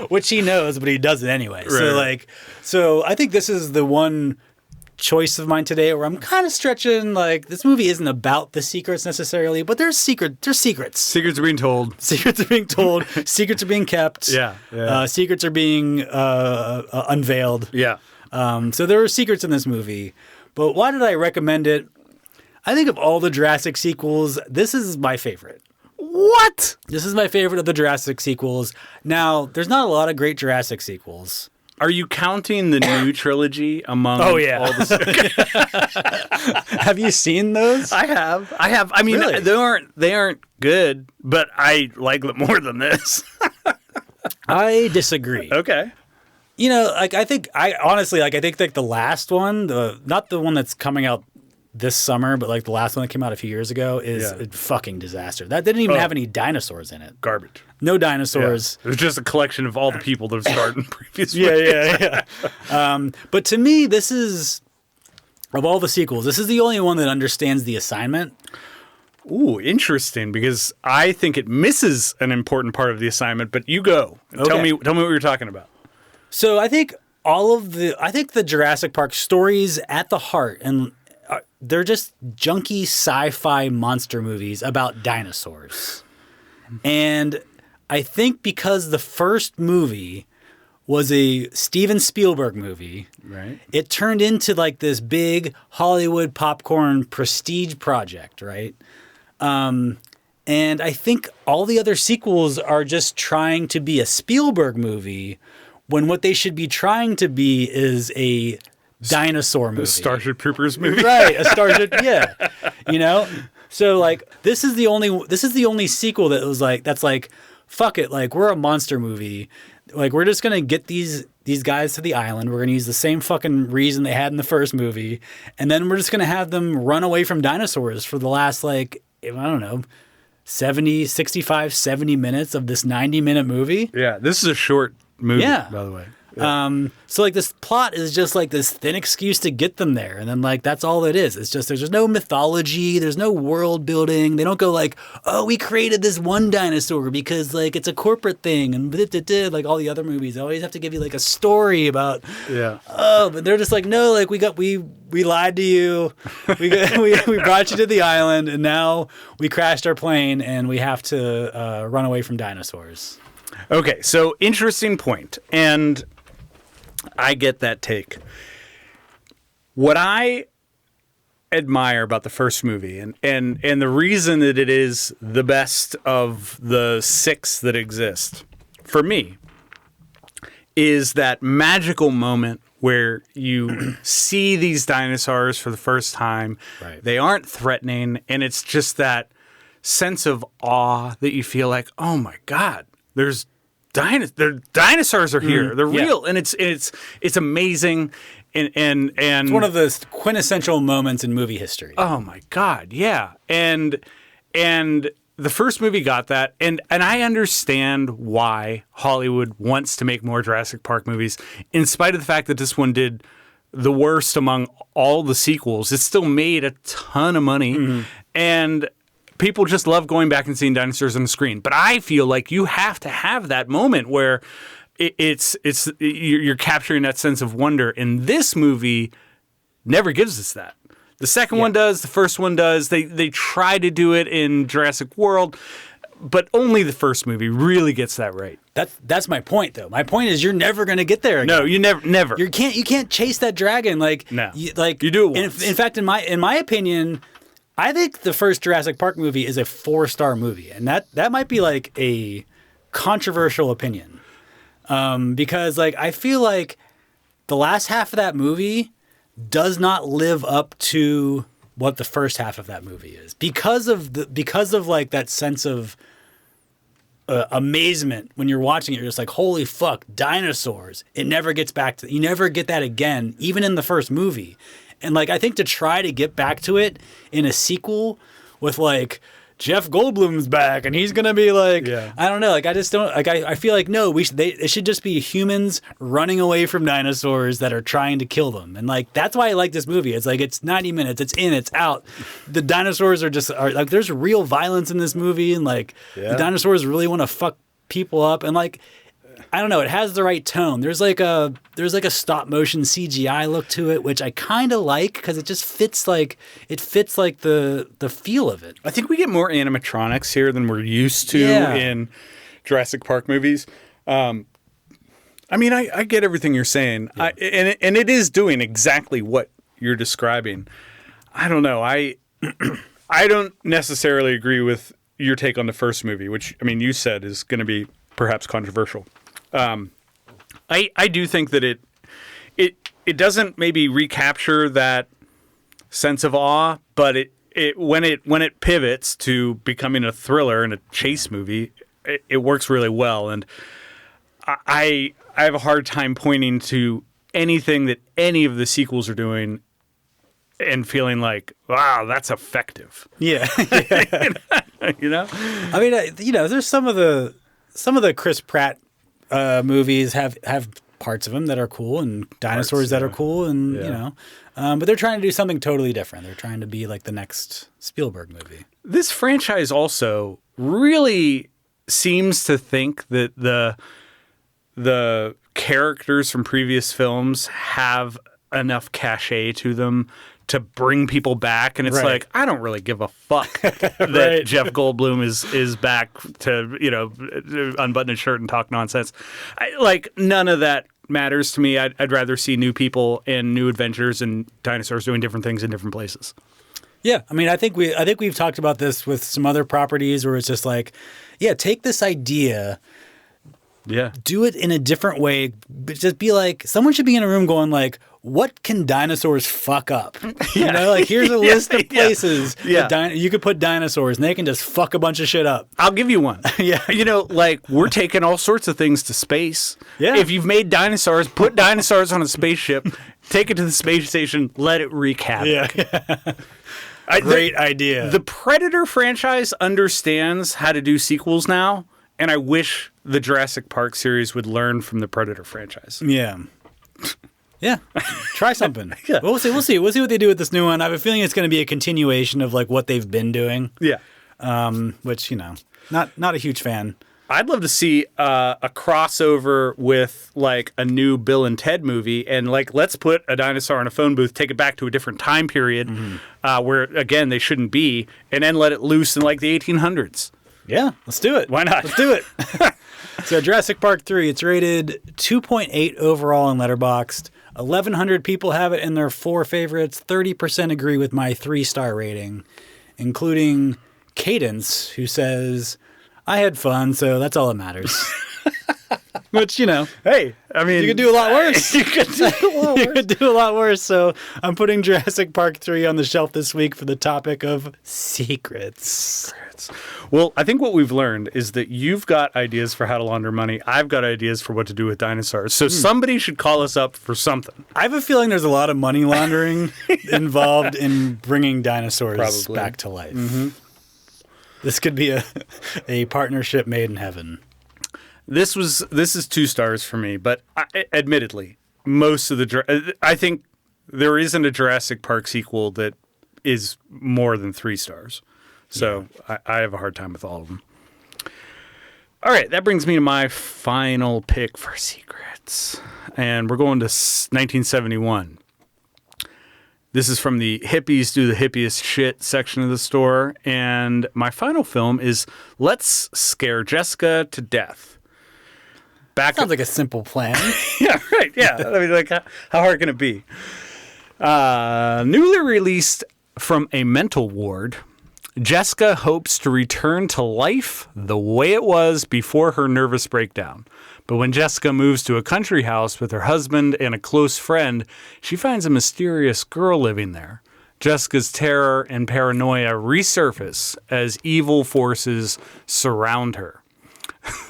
which he knows, but he does it anyway. Right. So I think this is the one choice of mine today where I'm kind of stretching. This movie isn't about the secrets necessarily, but there's secrets. Secrets are being told. Secrets are being told. Secrets are being kept. Yeah. Secrets are being unveiled. Yeah. So there are secrets in this movie. But why did I recommend it? I think of all the Jurassic sequels, this is my favorite. What? This is my favorite of the Jurassic sequels. Now, there's not a lot of great Jurassic sequels. Are you counting the new trilogy among all the... Have you seen those? I have. I mean, really? They aren't good, but I like them more than this. I disagree. Okay. I think the last one, not the one that's coming out this summer, but the last one that came out a few years ago is a fucking disaster. That didn't even have any dinosaurs in it. Garbage. No dinosaurs. Yeah. It was just a collection of all the people that have starred in previous movies. Yeah. But to me, this is, of all the sequels, this is the only one that understands the assignment. Ooh, interesting, because I think it misses an important part of the assignment, but you go. Okay. Tell me what you're talking about. So I think the Jurassic Park stories at the heart, and they're just junky sci-fi monster movies about dinosaurs. And I think because the first movie was a Steven Spielberg movie, right? It turned into this big Hollywood popcorn prestige project, right? And I think all the other sequels are just trying to be a Spielberg movie when what they should be trying to be is a dinosaur movie. A Starship Troopers movie. Right, a Starship, yeah. So this is the only sequel that was that's fuck it, we're a monster movie. We're just going to get these guys to the island. We're going to use the same fucking reason they had in the first movie. And then we're just going to have them run away from dinosaurs for the last, I don't know, 65, 70 minutes of this 90-minute movie. Yeah, this is a short movie, by the way. Yeah. So this plot is just this thin excuse to get them there. And then that's all it is. It's just, there's no mythology. There's no world building. They don't go oh, we created this one dinosaur because it's a corporate thing. And all the other movies, they always have to give you a story about, but they're just no, we lied to you. We brought you to the island and now we crashed our plane and we have to run away from dinosaurs. Okay. So interesting point. And I get that take. What I admire about the first movie and the reason that it is the best of the 6 that exist for me is that magical moment where you see these dinosaurs for the first time. Right. They aren't threatening, and it's just that sense of awe that you feel oh my God, there's dinosaurs are here. They're real, and it's amazing, and it's one of the quintessential moments in movie history. Oh my God, yeah, and the first movie got that, and I understand why Hollywood wants to make more Jurassic Park movies, in spite of the fact that this one did the worst among all the sequels. It still made a ton of money, and people just love going back and seeing dinosaurs on the screen. But I feel you have to have that moment where you're capturing that sense of wonder. And this movie never gives us that. The second one does. The first one does. They try to do it in Jurassic World, but only the first movie really gets that right. That's my point, though. My point is you're never going to get there again. No, you never. You can't chase that dragon. No. You do it once. In fact, in my opinion, I think the first Jurassic Park movie is a 4-star movie, and that might be a controversial opinion, because I feel the last half of that movie does not live up to what the first half of that movie is because of like that sense of amazement when you're watching it. You're just like, holy fuck, dinosaurs. It never gets back to, you never get that again, even in the first movie. And like, I think to try to get back to it in a sequel with like Jeff Goldblum's back and he's gonna be like, I don't know, like I just don't like. I feel like no, it should just be humans running away from dinosaurs that are trying to kill them, and like that's why I like this movie. It's like it's 90 minutes, it's in, it's out. The dinosaurs are like there's real violence in this movie, and like the dinosaurs really want to fuck people up, and like I don't know, it has the right tone. There's like a stop motion CGI look to it, which I kind of like because it just fits like the feel of it. I think we get more animatronics here than we're used to in Jurassic Park movies. I mean, I get everything you're saying, and it is doing exactly what you're describing. I don't know. I don't necessarily agree with your take on the first movie, which I mean you said is going to be perhaps controversial. I do think that it doesn't maybe recapture that sense of awe, but when it pivots to becoming a thriller and a chase movie, it works really well. And I have a hard time pointing to anything that any of the sequels are doing and feeling like, wow, that's effective. Yeah. You know? I mean, there's some of the Chris Pratt movies have parts of them that are cool and dinosaurs that are cool and but they're trying to do something totally different. They're trying to be like the next Spielberg movie. This franchise also really seems to think that the characters from previous films have enough cachet to them to bring people back, and it's like, I don't really give a fuck that Jeff Goldblum is back to unbutton his shirt and talk nonsense. None of that matters to me. I'd rather see new people and new adventures and dinosaurs doing different things in different places. Yeah, I mean, I think we've talked about this with some other properties where it's just like, take this idea, do it in a different way, but just be like, someone should be in a room going like, what can dinosaurs fuck up? You know, like here's a list of places that you could put dinosaurs and they can just fuck a bunch of shit up. I'll give you one. We're taking all sorts of things to space. Yeah. If you've made dinosaurs, put dinosaurs on a spaceship, take it to the space station, let it wreak havoc. Yeah. Great idea. The Predator franchise understands how to do sequels now, and I wish the Jurassic Park series would learn from the Predator franchise. Yeah. Yeah, try something. We'll see. We'll see what they do with this new one. I have a feeling it's going to be a continuation of like what they've been doing. Yeah, which not a huge fan. I'd love to see a crossover with like a new Bill and Ted movie, and like let's put a dinosaur in a phone booth, take it back to a different time period where again they shouldn't be, and then let it loose in like the 1800s. Yeah, let's do it. Why not? Let's do it. So Jurassic Park 3, it's rated 2.8 overall on Letterboxd. 1,100 people have it in their 4 favorites. 30% agree with my 3-star rating, including Cadence, who says, I had fun, so that's all that matters. Which, hey, I mean, you could do a lot worse. You could do a lot worse. So I'm putting Jurassic Park 3 on the shelf this week for the topic of secrets. Well, I think what we've learned is that you've got ideas for how to launder money. I've got ideas for what to do with dinosaurs. So somebody should call us up for something. I have a feeling there's a lot of money laundering involved in bringing dinosaurs back to life. Mm-hmm. This could be a partnership made in heaven. This is 2 stars for me, but admittedly, most of I think there isn't a Jurassic Park sequel that is more than 3 stars. So I have a hard time with all of them. All right, that brings me to my final pick for secrets. And we're going to 1971. This is from the hippies do the hippiest shit section of the store. And my final film is Let's Scare Jessica to Death. Sounds like a simple plan. Yeah, right. Yeah. I mean, like, how hard can it be? Newly released from a mental ward, Jessica hopes to return to life the way it was before her nervous breakdown. But when Jessica moves to a country house with her husband and a close friend, she finds a mysterious girl living there. Jessica's terror and paranoia resurface as evil forces surround her.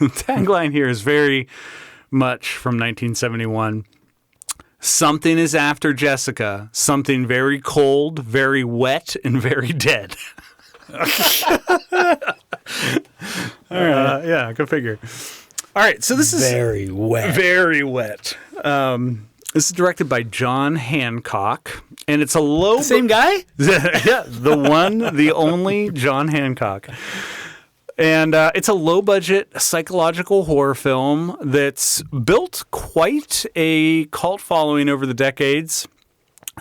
The tagline here is very much from 1971. Something is after Jessica, something very cold, very wet, and very dead. All right. Yeah, go figure. All right, so this is very wet. Very wet. This is directed by John Hancock, and it's a low... The same guy? Yeah, the one, the only John Hancock. And it's a low-budget psychological horror film that's built quite a cult following over the decades.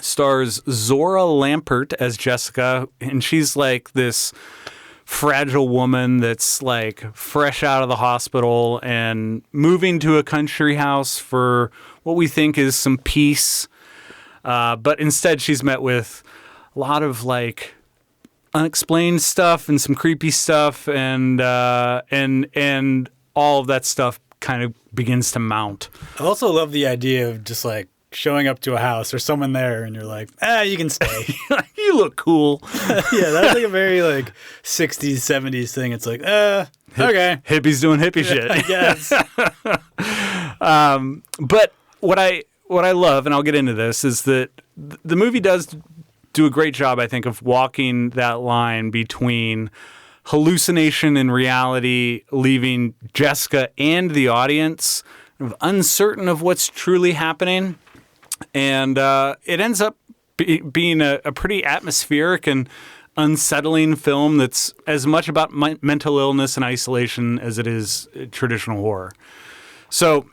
Stars Zora Lampert as Jessica, and she's like this fragile woman that's like fresh out of the hospital and moving to a country house for what we think is some peace. But instead she's met with a lot of like unexplained stuff and some creepy stuff, and all of that stuff kind of begins to mount. I also love the idea of just like showing up to a house or someone there and you're like, you can stay. You look cool. Yeah, that's like a very like 60s, 70s thing. It's like, okay. Hippies doing hippie shit. I guess. But what I love, and I'll get into this, is that the movie does do a great job, I think, of walking that line between hallucination and reality, leaving Jessica and the audience uncertain of what's truly happening. And it ends up being a pretty atmospheric and unsettling film that's as much about mental illness and isolation as it is traditional horror. So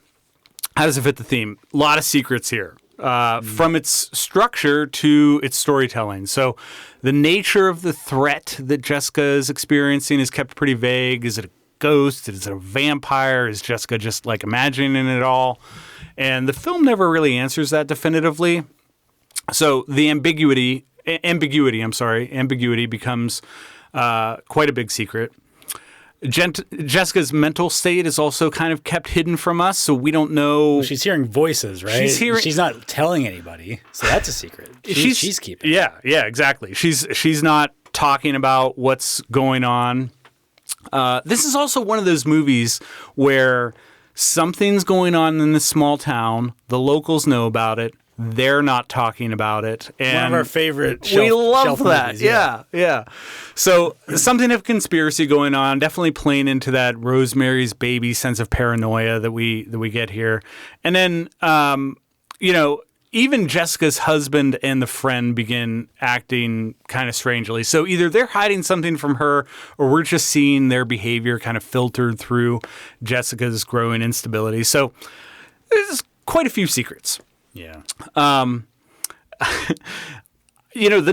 how does it fit the theme? A lot of secrets here. From its structure to its storytelling. So the nature of the threat that Jessica is experiencing is kept pretty vague. Is it a ghost? Is it a vampire? Is Jessica just like imagining it all? And the film never really answers that definitively. So the ambiguity becomes quite a big secret. Jessica's mental state is also kind of kept hidden from us, so we don't know. Well, she's hearing voices, right? She's not telling anybody, so that's a secret. She's keeping. Yeah, exactly. She's not talking about what's going on. This is also one of those movies where something's going on in this small town. The locals know about it. They're not talking about it. And one of our favorite we love shelf that. movies, Yeah. So something of conspiracy going on, definitely playing into that Rosemary's Baby sense of paranoia that we get here. And then, even Jessica's husband and the friend begin acting kind of strangely. So either they're hiding something from her, or we're just seeing their behavior kind of filtered through Jessica's growing instability. So there's quite a few secrets. Yeah. The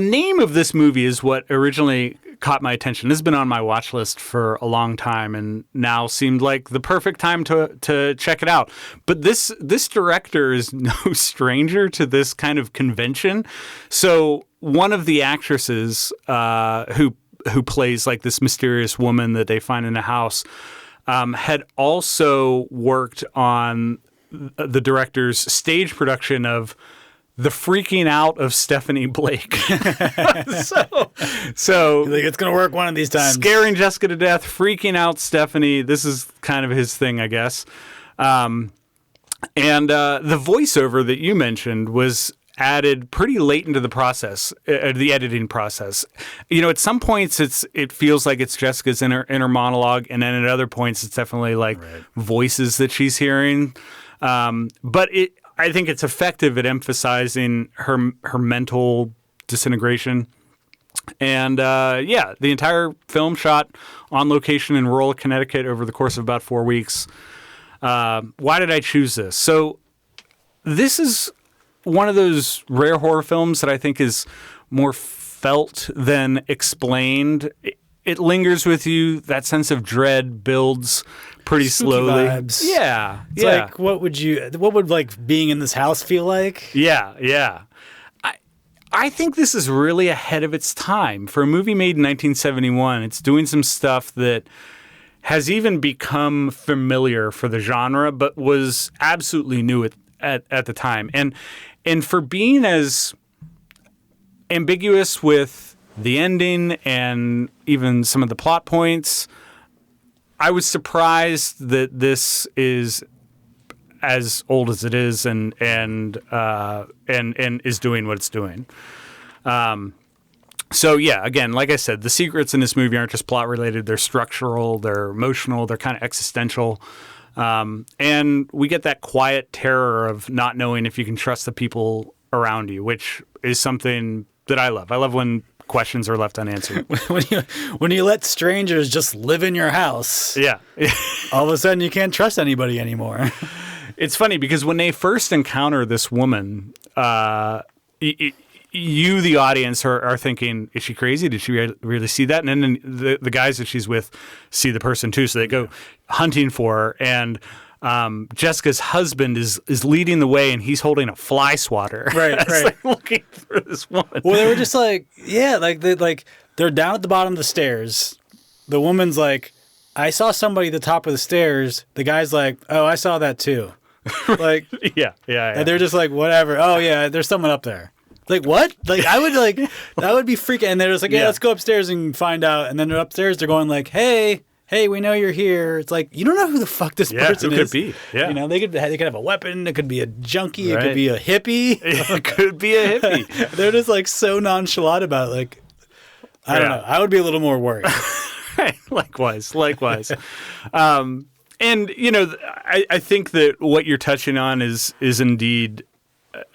name of this movie is what originally caught my attention. This has been on my watch list for a long time, and now seemed like the perfect time to check it out. But this director is no stranger to this kind of convention. So one of the actresses who plays like this mysterious woman that they find in a house had also worked on the director's stage production of The Freaking Out of Stephanie Blake. so like, it's going to work one of these times. Scaring Jessica to death, freaking out Stephanie. This is kind of his thing, I guess. And the voiceover that you mentioned was added pretty late into the process, the editing process. At some points it feels like it's Jessica's inner monologue, and then at other points it's definitely like voices that she's hearing. But I think it's effective at emphasizing her mental disintegration. And the entire film shot on location in rural Connecticut over the course of about 4 weeks. Why did I choose this? So this is one of those rare horror films that I think is more felt than explained. It lingers with you. That sense of dread builds pretty slowly. Vibes. Yeah. It's like, what would like being in this house feel like? Yeah. I think this is really ahead of its time. For a movie made in 1971, it's doing some stuff that has even become familiar for the genre, but was absolutely new at the time. And for being as ambiguous with the ending and even some of the plot points. I was surprised that this is as old as it is and is doing what it's doing. So yeah, again, like I said, the secrets in this movie aren't just plot related; they're structural, they're emotional, they're kind of existential, and we get that quiet terror of not knowing if you can trust the people around you, which is something that I love. I love when questions are left unanswered. when you let strangers just live in your house, Yeah, all of a sudden you can't trust anybody anymore. it's funny because when they first encounter this woman, you, the audience, are thinking, is she crazy? Did she really see that? And then the guys that she's with see the person too, so they go hunting for her. And Jessica's husband is leading the way, and he's holding a fly swatter. Right. Like looking for this woman. Well, they were just like, yeah, they're down at the bottom of the stairs. The woman's like, I saw somebody at the top of the stairs. The guy's like, oh, I saw that too. Like, yeah. And they're just like, whatever. Oh yeah, there's someone up there. Like, what? Like, I would that would be freaking. And they're just like, yeah, let's go upstairs and find out. And then they're upstairs. They're going like, hey, we know you're here. It's like, you don't know who the fuck this person who is. Could be. Yeah. You know, they could have a weapon. It could be a junkie. Right. It could be a hippie. It could be a hippie. They're just like so nonchalant about it. Like, I don't know. I would be a little more worried. Likewise. And, you know, I think that what you're touching on is indeed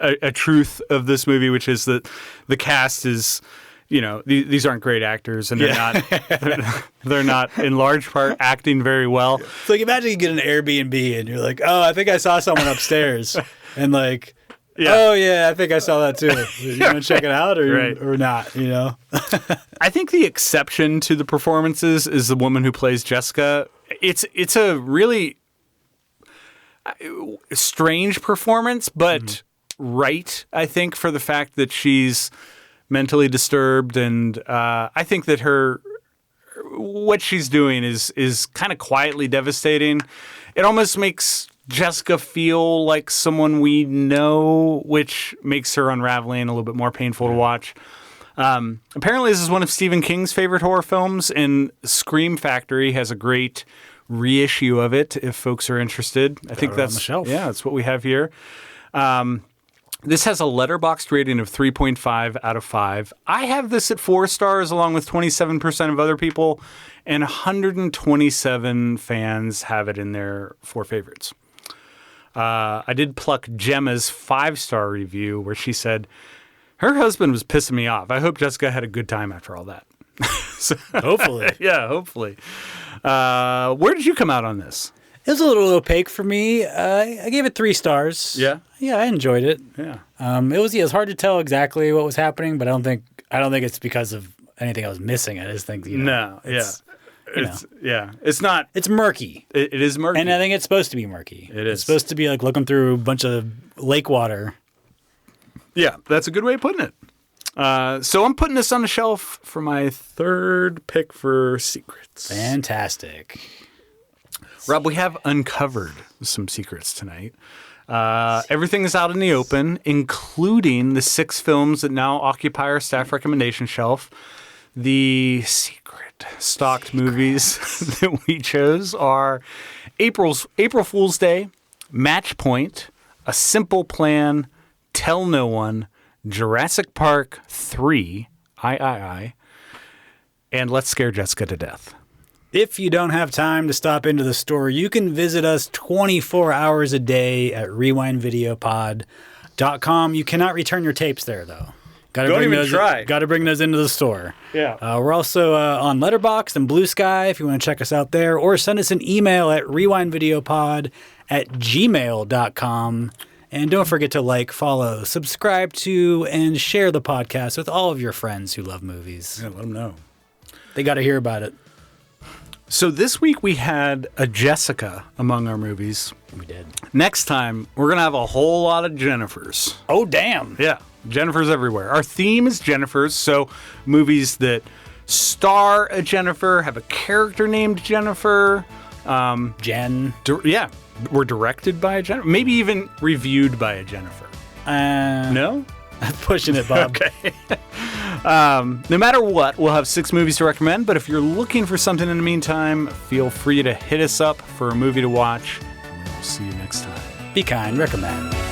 a truth of this movie, which is that the cast is, you know, these aren't great actors, and they're not in large part acting very well. It's like, imagine you get an Airbnb and you're like, oh, I think I saw someone upstairs. And like, oh yeah, I think I saw that too. You want to check it out or not, you know? I think the exception to the performances is the woman who plays Jessica. It's a really strange performance, but right, I think, for the fact that she's mentally disturbed, and I think that what she's doing is kind of quietly devastating. It almost makes Jessica feel like someone we know, which makes her unraveling a little bit more painful to watch. Apparently, this is one of Stephen King's favorite horror films, and Scream Factory has a great reissue of it if folks are interested. I think that's on the shelf. Yeah, that's what we have here. This has a Letterboxd rating of 3.5 out of 5. I have this at 4 stars along with 27% of other people, and 127 fans have it in their 4 favorites. I did pluck Gemma's 5-star review where she said, her husband was pissing me off. I hope Jessica had a good time after all that. So, hopefully. Yeah, hopefully. Where did you come out on this? It was a little opaque for me. I gave it 3 stars. Yeah? Yeah, I enjoyed it. Yeah. It was hard to tell exactly what was happening, but I don't think it's because of anything I was missing. I just think, it's not. It's murky. It is murky. And I think it's supposed to be murky. It is. It's supposed to be like looking through a bunch of lake water. Yeah, that's a good way of putting it. So I'm putting this on the shelf for my 3rd pick for secrets. Fantastic. Rob, we have uncovered some secrets tonight. Everything is out in the open, including the 6 films that now occupy our staff recommendation shelf. The secret stocked movies that we chose are April Fool's Day, Match Point, A Simple Plan, Tell No One, Jurassic Park 3, I, and Let's Scare Jessica to Death. If you don't have time to stop into the store, you can visit us 24 hours a day at rewindvideopod.com. You cannot return your tapes there, though. Don't even try. Got to bring those into the store. Yeah. We're also on Letterboxd and Blue Sky if you want to check us out there, or send us an email at rewindvideopod@gmail.com. And don't forget to like, follow, subscribe to, and share the podcast with all of your friends who love movies. Yeah, let them know. They got to hear about it. So this week we had a Jessica among our movies. We did. Next time, we're going to have a whole lot of Jennifers. Oh, damn. Yeah, Jennifers everywhere. Our theme is Jennifers, so movies that star a Jennifer, have a character named Jennifer. Jen. Were directed by a Jennifer. Maybe even reviewed by a Jennifer. No? I'm pushing it, Bob. Okay. No matter what, we'll have 6 movies to recommend, but if you're looking for something in the meantime, feel free to hit us up for a movie to watch. We'll see you next time. Be kind, recommend.